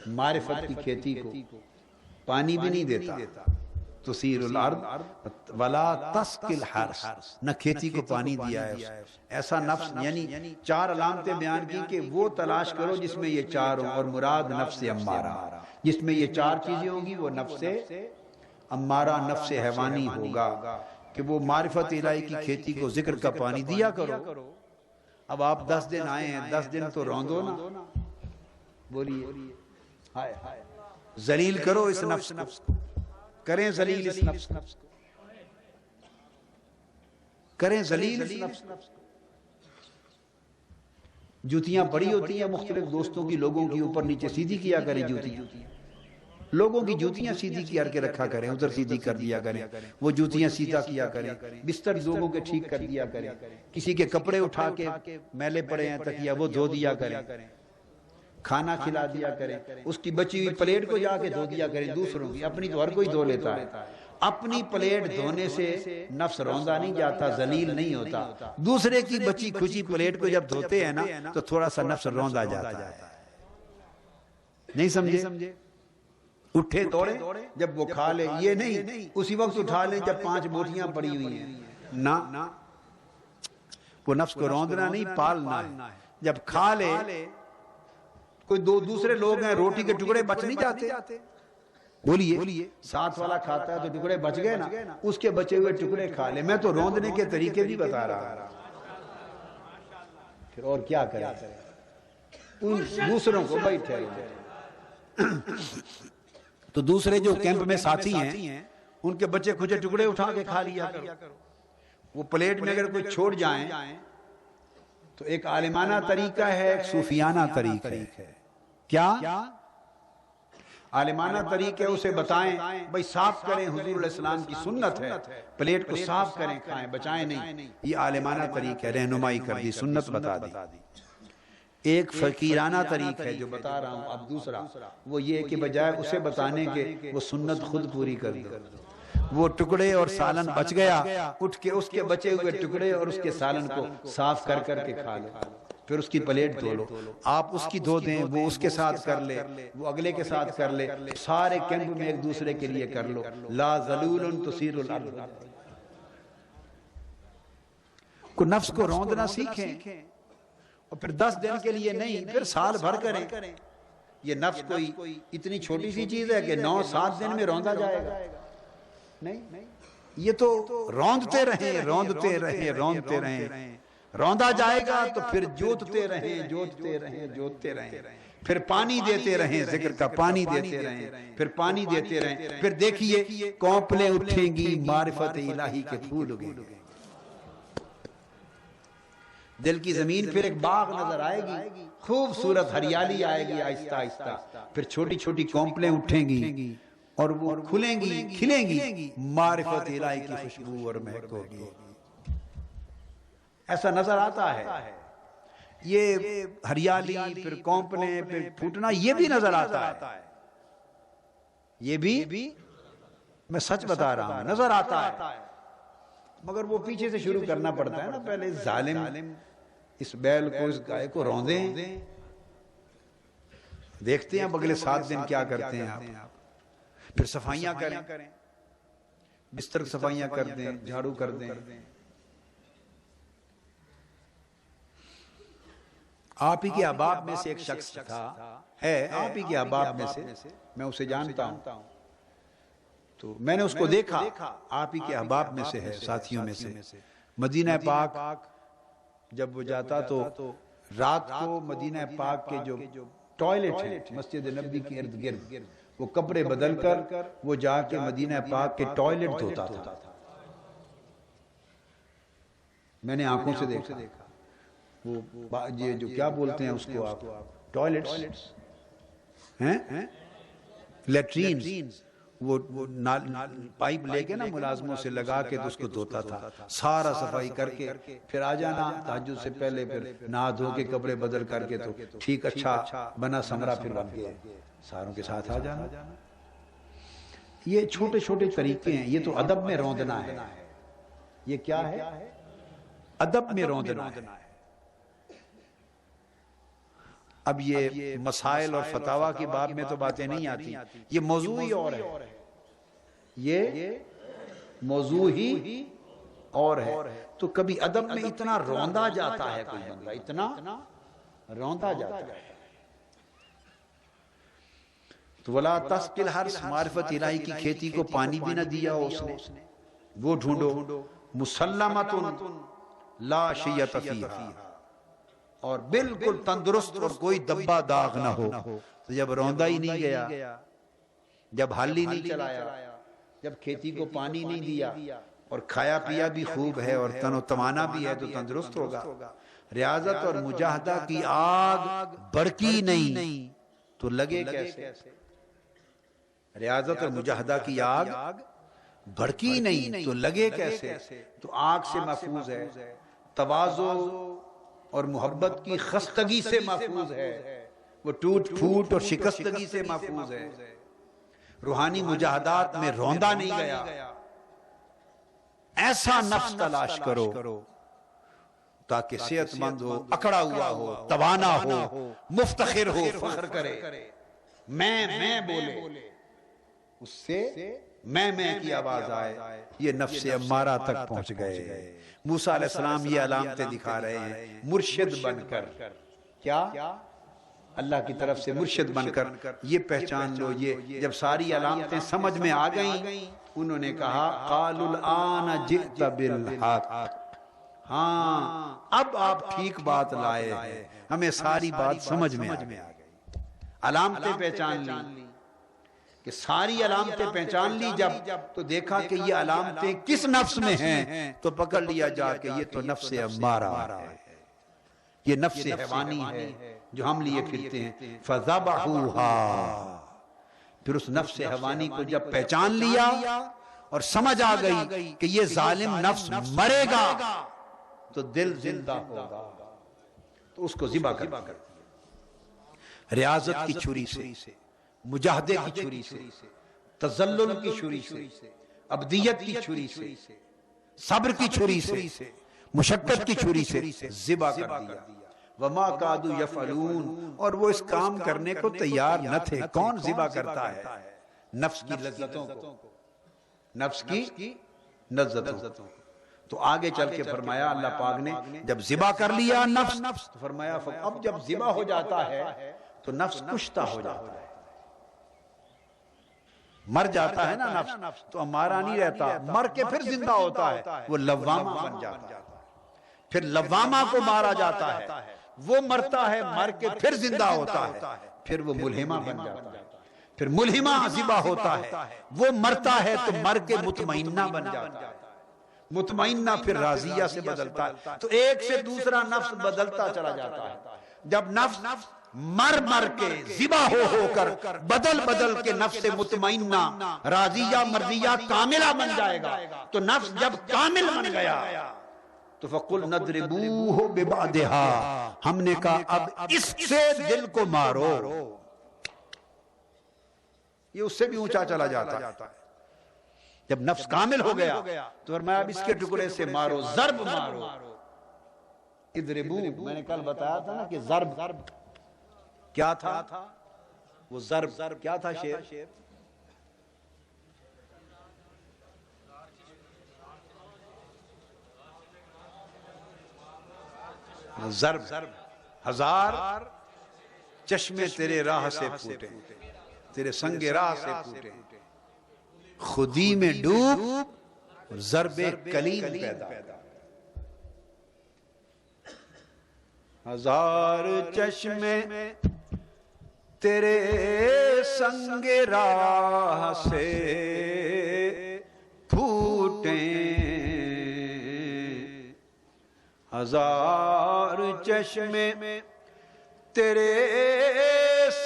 Speaker 1: معرفت کی کھیتی کو پانی بھی نہیں دیتا۔ تثیر الارض ولا تسقی الحرث، نہ کھیتی کو پانی دیا ہے۔ ایسا نفس، یعنی چار علامتیں بیان کی کہ وہ تلاش کرو جس میں یہ چار ہوں، اور مراد نفس امارہ، جس میں یہ چار چیزیں ہوں گی وہ نفس امارہ، نفس حیوانی ہوگا، کہ وہ معرفت الہی کی کھیتی کو ذکر کا پانی دیا کرو۔ اب آپ 10 دن آئے ہیں، 10 دن تو روندو نا، بولیے ذلیل کرو اس نفس کو، کریں ذلیل اس نفس کو، کریں ذلیل اس نفس کو۔ جوتیاں پڑی ہوتی ہیں مختلف دوستوں کی، لوگوں کی اوپر نیچے سیدھی کیا کریں جوتیاں، لوگوں کی جوتیاں سیدھی کر کے رکھا کریں، ادھر سیدھی کر دیا کریں، وہ جوتیاں سیدھا کیا کریں، بستر لوگوں کے ٹھیک کر دیا کریں، کسی کے کپڑے اٹھا کے میلے پڑے ہیں تکیا وہ دھو دیا کریں، کھانا کھلا دیا کریں، اس کی بچی ہوئی پلیٹ کو جا کے دھو دیا کریں، دوسروں کی، اپنی تو ہر کوئی دھو لیتا ہے۔ اپنی پلیٹ دھونے سے نفس روندا نہیں جاتا، ذلیل نہیں ہوتا، دوسرے کی بچی کھچی پلیٹ کو جب دھوتے ہیں نا تو تھوڑا سا نفس روندا جاتا ہے۔ نہیں سمجھے؟ اٹھے دوڑے جب وہ کھا لے، یہ نہیں اسی وقت اٹھا لیں جب 5 بوٹیاں پڑی ہوئی ہیں، نہ، وہ نفس کو روندنا نہیں، پالنا ہے۔ جب کھا لے، کوئی دوسرے لوگ ہیں، روٹی کے ٹکڑے بچ نہیں جاتے، بولیے ساتھ والا کھاتا ہے تو ٹکڑے بچ گئے نا، اس کے بچے ہوئے ٹکڑے کھا لے۔ میں تو روندنے کے طریقے بھی بتا رہا، پھر اور کیا کریں، ان دوسروں کو بیٹھے تو دوسرے جو کیمپ میں ساتھی ہیں ان کے بچے کچھ ٹکڑے اٹھا کے کھا لیا کرو۔ وہ پلیٹ میں اگر کوئی چھوڑ جائیں تو ایک عالمانہ طریقہ ہے، ایک صوفیانہ طریقہ ہے۔ کیا عالمانہ طریقہ ہے؟ اسے بتائیں بھائی صاف کریں، حضور علیہ السلام کی سنت ہے، پلیٹ کو صاف کریں، کھائیں، بچائیں نہیں۔ یہ عالمانہ طریقہ ہے، رہنمائی کر دی، سنت بتا دی۔ ایک فقیرانہ طریقہ ہے جو بتا رہا ہوں اب دوسرا، وہ یہ کہ بجائے اسے بتانے کے وہ سنت خود پوری کر دو۔ وہ ٹکڑے اور سالن بچ گیا، اٹھ کے اس کے بچے ہوئے ٹکڑے اور اس کے سالن کو صاف کر کے کھا لو، پھر اس کی پلیٹ دھو لو۔ آپ اس کی دھو دیں، وہ اس کے ساتھ کر لے، وہ اگلے کے ساتھ کر لے، سارے کیمپ میں ایک دوسرے کے لیے کر لو۔ لا ذلول تثیر الارض۔ کو نفس کو روندنا سیکھیں، اور پھر 10 دن کے لیے نہیں، پھر سال بھر کریں۔ یہ نفس کوئی اتنی چھوٹی سی چیز ہے کہ 9-7 دن میں روندا جائے گا؟ نہیں، یہ تو روندتے رہیں، روندتے رہیں، روندتے رہیں، روندا جائے گا تو پھر جوتتے رہیں، جوتتے رہیں، جوتتے رہیں، پھر پانی دیتے رہیں، ذکر کا پانی دیتے رہیں، پھر پانی دیتے رہیں، پھر دیکھیے کونپلیں اٹھیں گی، معرفت الہی کے پھول اگیں گے، دل کی زمین پھر ایک باغ نظر آئے گی، خوبصورت ہریالی آئے گی آہستہ آہستہ، پھر چھوٹی چھوٹی کونپلیں اٹھیں گی اور وہ کھلیں گی، کھلیں گی، معرفت الہی کی خوشبو اور مہک ہوگی۔ ایسا نظر آتا ہے. یہ ہریالی پھر کونپنے پھر پھوٹنا یہ بھی نظر آتا ہے. یہ بھی میں سچ بتا رہا ہوں نظر آتا ہے. مگر وہ پیچھے سے شروع کرنا پڑتا ہے نا. پہلے ظالم اس بیل کو اس گائے کو روندے ہیں, دیکھتے ہیں اب اگلے 7 دن کیا کرتے ہیں آپ. پھر صفائیاں کریں, بستر صفائیاں کر دیں, جھاڑو کر دیں. آپ ہی کے احباب میں سے ایک شخص ہے آپ ہی کے احباب میں سے, میں اسے جانتا ہوں. تو میں نے اس کو دیکھا, آپ ہی کے احباب میں سے ہے, ساتھیوں میں سے. مدینہ پاک جب وہ جاتا تو رات کو مدینہ پاک کے جو ٹوائلٹ ہیں مسجد نبوی کے ارد گرد, وہ کپڑے بدل کر وہ جا کے مدینہ پاک کے ٹوائلٹ دھوتا تھا. میں نے آنکھوں سے دیکھا. وہ یہ جو کیا بولتے ہیں اس کو آپ, ٹوائلٹس ہیں, لیٹرینز, وہ پائپ لے کے نا ملازموں سے لگا کے اس کو دھوتا تھا. سارا صفائی کر کے پھر آ جانا تہجد سے پہلے, پھر نہا دھو کے کپڑے بدل کر کے تو ٹھیک اچھا بنا سمرا پھر بن کے ساروں کے ساتھ آ جانا. یہ چھوٹے چھوٹے طریقے ہیں. یہ تو ادب میں روندنا ہے. یہ کیا ہے؟ ادب میں روندنا ہے. اب یہ مسائل اور فتاوی کی باب میں تو باتیں نہیں آتی. یہ موضوع ہی اور ہے. یہ موضوع ہی اور ہے. تو کبھی ادب میں اتنا روندا جاتا ہے کوئی بندہ, اتنا روندا جاتا ہے. تو ولا تسقِ الحرث, معرفت الہی کی کھیتی کو پانی بھی نہ دیا اس نے. وہ ڈھونڈو مسلمۃ لا شیۃ فیہا, اور بالکل تندرست اور کوئی دبا داغ نہ ہو. تو جب روندا ہی نہیں گیا, جب حل ہی نہیں چلایا, جب کھیتی کو پانی نہیں دیا, اور کھایا پیا بھی خوب ہے اور تن و توانا بھی ہے, تو تندرست ہوگا. ریاضت اور مجاہدہ کی آگ بھڑکی نہیں تو لگے کیسے؟ ریاضت اور مجاہدہ کی آگ بھڑکی نہیں تو لگے کیسے؟ تو آگ سے محفوظ ہے, تواضع اور محبت کی خستگی سے محفوظ ہے, وہ ٹوٹ پھوٹ اور شکستگی سے محفوظ ہے. روحانی مجاہدات میں روندا نہیں گیا. ایسا نفس تلاش کرو تاکہ صحت مند ہو, اکڑا ہوا ہو, توانا ہو, مفتخر ہو, فخر کرے, میں بولے, اس سے میں کی آواز آئے. یہ نفس امارہ تک پہنچ گئے. موسیٰ علیہ السلام یہ علامتیں دکھا رہے ہیں مرشد بن کر. کیا؟ اللہ کی طرف سے مرشد بن کر. یہ پہچان لو. یہ جب ساری علامتیں سمجھ میں آ گئیں, انہوں نے کہا قالوا الآن جئت بالحق, ہاں اب آپ ٹھیک بات لائے ہیں, ہمیں ساری بات سمجھ میں آ گئی. علامتیں پہچان لی, کہ ساری علامتیں پہچان لی جب, تو دیکھا کہ یہ علامتیں کس نفس میں ہیں, تو پکڑ لیا جا کہ یہ تو نفس امارہ ہے, یہ نفس حیوانی ہے جو ہم لیے پھرتے ہیں. فذبحوها, پھر اس نفس حیوانی کو جب پہچان لیا اور سمجھ آ گئی کہ یہ ظالم نفس مرے گا تو دل زندہ ہوگا, تو اس کو ذبح کر دیا. ریاضت کی چھری سے, مجاہدے کی چھری سے, تذلل کی چھری سے, عبدیت کی چھری سے, صبر کی چھری سے, مشقت کی چھری سے ذبح کر دیا. وما کادوا یفعلون, اور وہ اس کام کرنے کو تیار نہ تھے. کون ذبح کرتا ہے؟ نفس کی لذتوں کو, نفس کی لذتوں کو. تو آگے چل کے فرمایا اللہ پاک نے جب ذبح کر لیا نفس, تو فرمایا اب جب ذبح ہو جاتا ہے تو نفس کشتہ ہو جاتا ہے. مر جاتا ہے نا نفس, تو ہمارا نہیں رہتا, مر کے پھر زندہ ہوتا ہے, وہ لوامہ بن جاتا ہے. پھر لوامہ کو مارا جاتا ہے, وہ مرتا ہے, مر کے پھر زندہ ہوتا ہے, پھر وہ ملہمہ بن جاتا ہے. پھر ملہمہ ذبح ہوتا ہے, وہ مرتا ہے تو مر کے مطمئنہ بن جاتا ہے. مطمئنہ پھر راضیہ سے بدلتا ہے. تو ایک سے دوسرا نفس بدلتا چلا جاتا ہے. جب نفس مر کے ذبح ہو کر بدل کے نفس مطمئنہ راضیہ مرضیہ کاملہ بن جائے گا, تو نفس جب کامل بن گیا تو فَقُلْ نَضْرِبُوهُ بِبَعْضِهَا، ہم نے کہا اب اس سے دل کو مارو. یہ اس سے بھی اونچا چلا جاتا ہے. جب نفس کامل ہو گیا تو فرمایا اب اس کے ٹکڑے سے مارو، ضرب مارو. اضربو، میں نے کل بتایا تھا نا کہ ضرب کیا تھا، وہ ضرب کیا تھا شعر؟ ضرب، ہزار چشمے تیرے راہ سے پھوٹے، تیرے سنگ راہ سے پھوٹے، خودی میں ڈوب ضرب کلیم پیدا. ہزار چشمے تیرے سنگ راہ سے پھوٹے، ہزار چشمے تیرے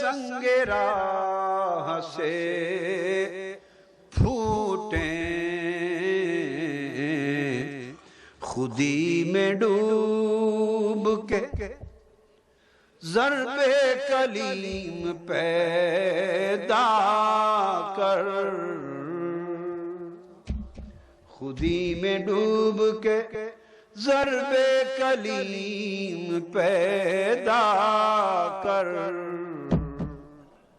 Speaker 1: سنگ راہ سے پھوٹے، خودی میں ڈوب کے ضرب کلیم پیدا کر، خودی میں ڈوب کے ضرب کلیم پیدا کر.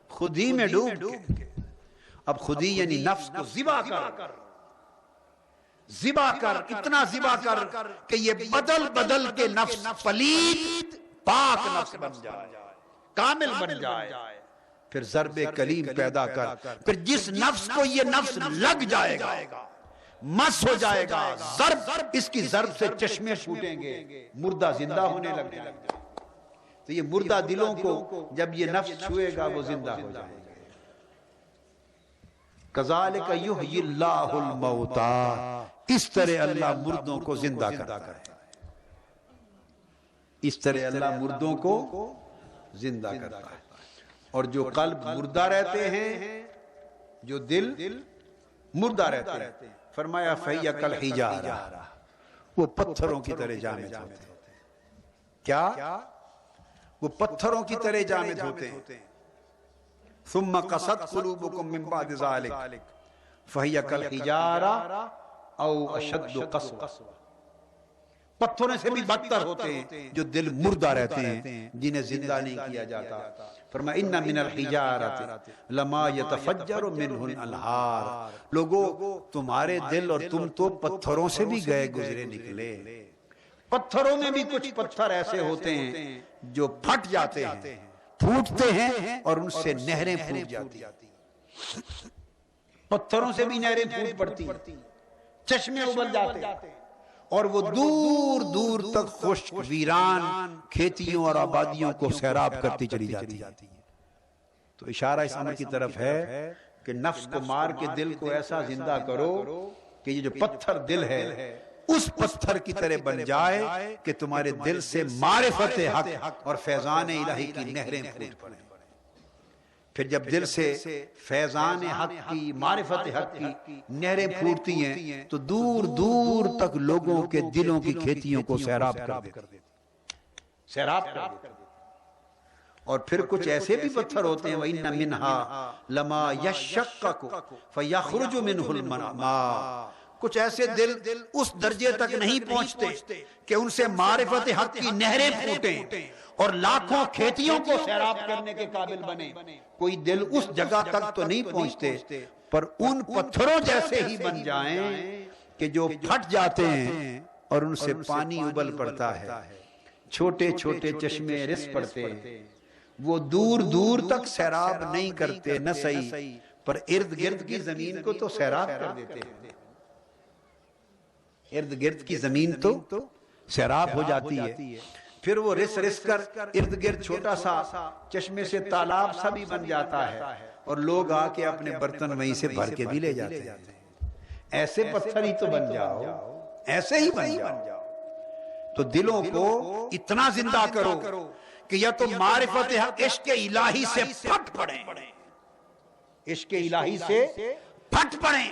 Speaker 1: خودی میں ڈوب کے، اب خودی یعنی نفس کو ذبح کر، ذبح کر، اتنا ذبح کر کہ یہ بدل بدل کے نفس پلید پاک نفس بن جائے، کامل بن جائے. پھر ضرب کلیم پیدا کر، پھر جس نفس کو یہ نفس لگ جائے گا، مس ہو جائے گا، ضرب، اس کی ضرب سے چشمے پھوٹیں گے، مردہ زندہ ہونے لگ جائے گا. تو یہ مردہ دلوں کو جب یہ نفس چھوئے گا وہ زندہ ہو جائے گا. کذالک یحیی اللہ الموتی، اس طرح اللہ مردوں کو زندہ کرتا ہے. اس طرح اللہ مردوں کو زندہ کرتا ہے. اور جو قلب مردہ رہتے ہیں، جو دل مردہ رہتے ہیں، فرمایا فَهِيَ كَالْحِجَارَةِ، وہ پتھروں کی طرح جامد ہوتے ہیں. کیا؟ وہ پتھروں کی طرح جامد ہوتے ہیں. ثُمَّ قَسَتْ قُلُوبُكُم مِّن بَعْدِ ذَلِكَ فَهِيَ كَالْحِجَارَةِ أَوْ أَشَدُّ قَسْوَةً، پتھروں سے بھی بدتر ہوتے ہیں جو دل مردہ رہتے ہیں، جنہیں زندہ نہیں کیا جاتا. فرمایا اِنَّ مِنَ الْحِجَارَةِ لَمَا يَتَفَجَّرُ مِنْهُ الْأَنْهَارُ، لوگو تمہارے دل اور تم تو پتھروں سے بھی گئے گزرے نکلے. پتھروں میں بھی کچھ پتھر ایسے ہوتے ہیں جو پھٹ جاتے ہیں، پھوٹتے ہیں اور ان سے نہریں پھوٹ جاتی ہیں. پتھروں سے بھی نہریں پھوٹ پڑتی ہیں، چشمے ابل جاتے ہیں، اور وہ دور دور تک خشک ویران کھیتیوں اور آبادیوں کو سیراب کرتی چلی جاتی ہے. تو اشارہ اس امر کی طرف ہے کہ نفس کو مار کے دل کو ایسا زندہ کرو کہ یہ جو پتھر دل ہے اس پتھر کی طرح بن جائے کہ تمہارے دل سے معرفت حق اور فیضان الہی کی نہریں پھوٹ پڑیں. پھر جب دل سے فیضان حق کی، معرفت حق کی نہریں پھوٹتی ہیں تو دور دور تک لوگوں کے دلوں کی کھیتیوں کو سیراب کر دیتے، سیراب کر دیتے. اور پھر کچھ ایسے بھی پتھر ہوتے ہیں وَإِنَّ مِنْهَا لَمَا يَشَّقَّقُ فَيَخْرُجُ مِنْهُ الْمَاءُ، کچھ ایسے دل اس درجے تک نہیں پہنچتے کہ ان سے معرفت حق کی نہریں پھوٹیں اور لاکھوں کھیتیوں کو سیراب کرنے کے قابل بنے. کوئی دل اس جگہ تک تو نہیں پہنچتے، پر ان پتھروں جیسے ہی بن جائیں کہ جو پھٹ جاتے ہیں اور ان سے پانی ابل پڑتا ہے، چھوٹے چھوٹے چشمے رس پڑتے ہیں. وہ دور دور تک سیراب نہیں کرتے، نہ صحیح، پر ارد گرد کی زمین کو تو سیراب کر دیتے ہیں. ارد گرد کی زمین تو سیراب ہو جاتی ہے. پھر وہ رس رس کر ارد گرد چھوٹا سا چشمے سے تالاب سا بھی بن جاتا ہے، اور لوگ آ کے اپنے برتن وہیں سے بھر کے بھی لے جاتے ہیں. ایسے پتھر ہی تو بن جاؤ، ایسے ہی بن جاؤ. تو دلوں کو اتنا زندہ کرو کہ یا تو معرفت حق عشق الہی سے پھٹ پڑیں، عشق الہی سے پھٹ پڑیں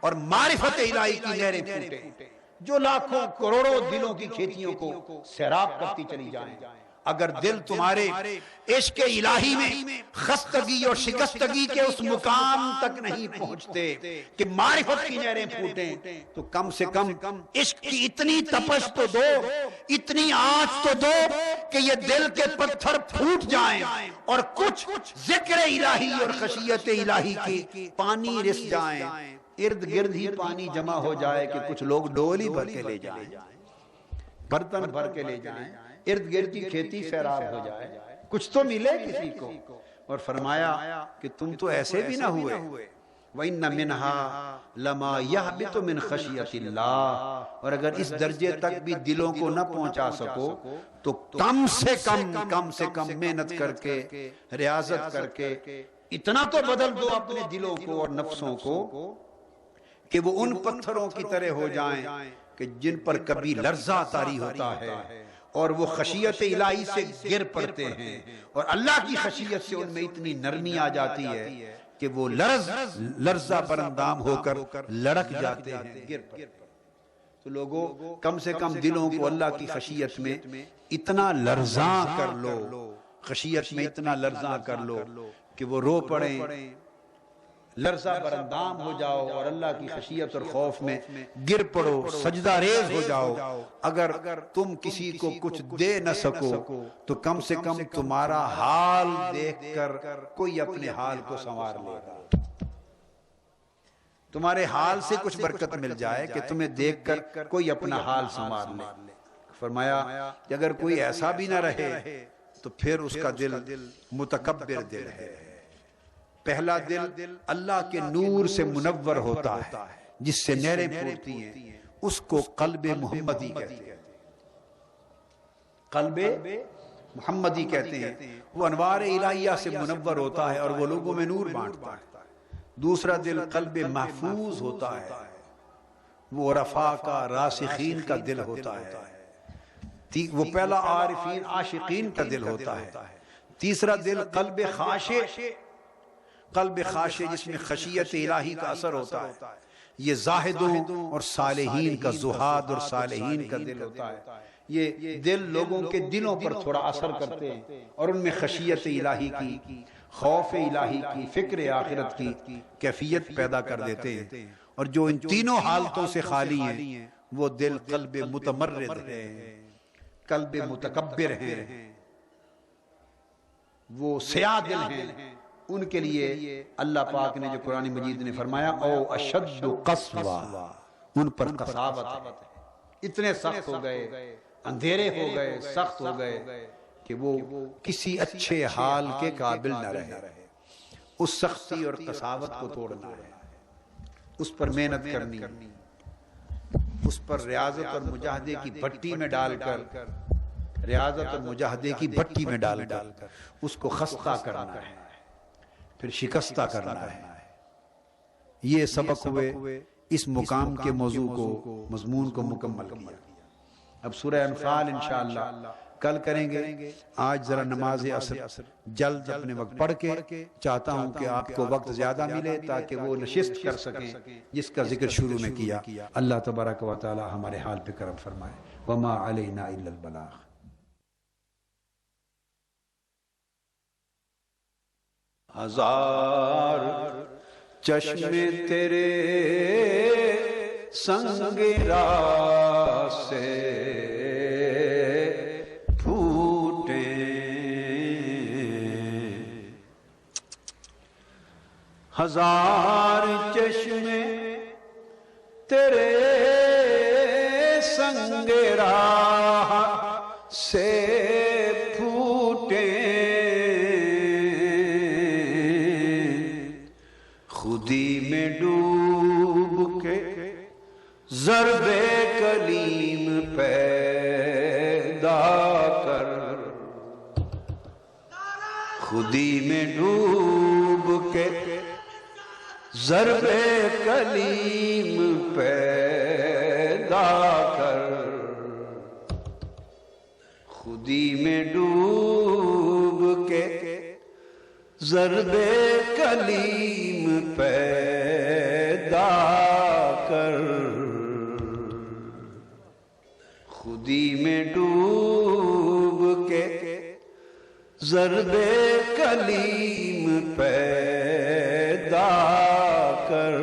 Speaker 1: اور معرفت الہی کی نہریں پھوٹیں. جو لاکھوں کروڑوں دلوں کی کھیتیوں کو سیراب کرتی چلی جائیں، اگر دل تمہارے عشق الہی میں خستگی اور شکستگی کے اس مقام تک نہیں پہنچتے کہ معرفت کی نہریں پھوٹیں، تو کم سے کم عشق کی اتنی تپش تو دو، اتنی آنچ تو دو کہ یہ دل کے پتھر پھوٹ جائیں اور کچھ ذکر الہی اور خشیت الہی کی پانی رس جائیں، ارد گرد ہی پانی جمع ہو جائے کہ کچھ لوگ ڈولی بھر کے لے جائیں، برتن بھر کے لے جائیں، ارد گرد کی کھیتی سیراب ہو جائے، کچھ تو ملے کسی کو۔ اور فرمایا کہ تم تو ایسے بھی نہ ہوئے، وَإِنَّ مِنْهَا لَمَا يَهْبِطُ مِنْ خَشْيَةِ اللَّهِ، اور اگر اس درجے تک بھی دلوں کو نہ پہنچا سکو تو کم سے کم محنت کر کے، ریاضت کر کے اتنا تو بدل دو اپنے دلوں کو اور نفسوں کو کہ وہ ان پتھروں کی طرح ہو جائیں کہ جن پر کبھی لرزہ طاری ہوتا ہے اور وہ خشیت الہی سے گر پڑتے ہیں، اور اللہ کی خشیت سے ان میں اتنی نرمی آ جاتی ہے کہ وہ لرزہ برندام ہو کر لڑک جاتے ہیں، گر پڑتے ہیں۔ تو لوگوں کم سے کم دلوں کو اللہ کی خشیت میں اتنا لرزاں کر لو، خشیت میں اتنا لرزاں کر لو کہ وہ رو پڑیں، لرزہ برندام ہو جاؤ اور اللہ کی خشیت اور خوف میں گر پڑو، سجدہ ریز ہو جاؤ۔ اگر تم کسی کو کچھ دے نہ سکو تو کم سے کم تمہارا حال دیکھ کر کوئی اپنے حال کو سنوار لے گا، تمہارے حال سے کچھ برکت مل جائے کہ تمہیں دیکھ کر کوئی اپنا حال سنوار لے۔ فرمایا کہ اگر کوئی ایسا بھی نہ رہے تو پھر اس کا دل متکبر دل ہے۔ پہلا دل اللہ کے نور سے منور ہوتا ہے، جس سے نہریں پھوٹتی ہیں، اس کو قلب محمدی کہتے ہیں، قلب محمدی کہتے ہیں۔ وہ انوار الہیہ سے منور ہوتا ہے اور وہ لوگوں میں نور بانٹتا ہے۔ دوسرا دل قلب محفوظ ہوتا ہے، وہ رفا کا راسخین کا دل ہوتا ہے، وہ پہلا عارفین عاشقین کا دل ہوتا ہے۔ تیسرا دل قلب خاشع جس میں خشیت الہی کا اثر ہوتا ہے، یہ زاہدوں اور صالحین کا، زہاد اور صالحین کا دل ہوتا ہے۔ یہ دل لوگوں کے دلوں پر تھوڑا اثر کرتے ہیں اور ان میں خشیت الہی کی، خوف الہی کی، فکر آخرت کی کیفیت پیدا کر دیتے ہیں۔ اور جو ان تینوں حالتوں سے خالی ہیں وہ دل قلب متمرد ہے، قلب متکبر ہے، وہ سیاہ دل ہیں۔ ان کے لیے اللہ پاک نے جو قرآن مجید نے فرمایا او اشد قسوہ، ان پر قساوت ہے، اتنے سخت ہو گئے، اندھیرے ہو گئے، سخت ہو گئے کہ وہ کسی اچھے حال کے قابل نہ رہے۔ اس سختی اور قساوت کو توڑنا ہے، اس پر محنت کرنی، اس پر ریاضت اور مجاہدے کی بھٹی میں ڈال کر، ریاضت اور مجاہدے کی بھٹی میں ڈال کر اس کو خستہ کرنا ہے، پھر شکستہ کرنا ہے۔ یہ سبق ہوئے اس مقام کے موضوع کو، مضمون کو مکمل کیا۔ اب سورہ انفال انشاءاللہ کل کریں گے۔ آج ذرا نماز عصر جلد اپنے وقت پڑھ کے، چاہتا ہوں کہ آپ کو وقت زیادہ ملے تاکہ وہ نشست کر سکیں جس کا ذکر شروع میں کیا۔ اللہ تبارک و تعالی ہمارے حال پہ کرم فرمائے۔ وما علینا الا البلاغ۔ ہزار چشم تیرے سنگ راہ سے پھوٹے، ہزار چشم تیرے سنگ راہ سے پھوٹے، خودی میں ڈوب کے ضرب کلیم پیدا کر، خودی میں ڈوب کے ضرب کلیم پیدا کر، خودی میں ڈوب کے ضرب کلیم پیدا کر۔ میں ڈوب کے ضرب کلیم پیدا کر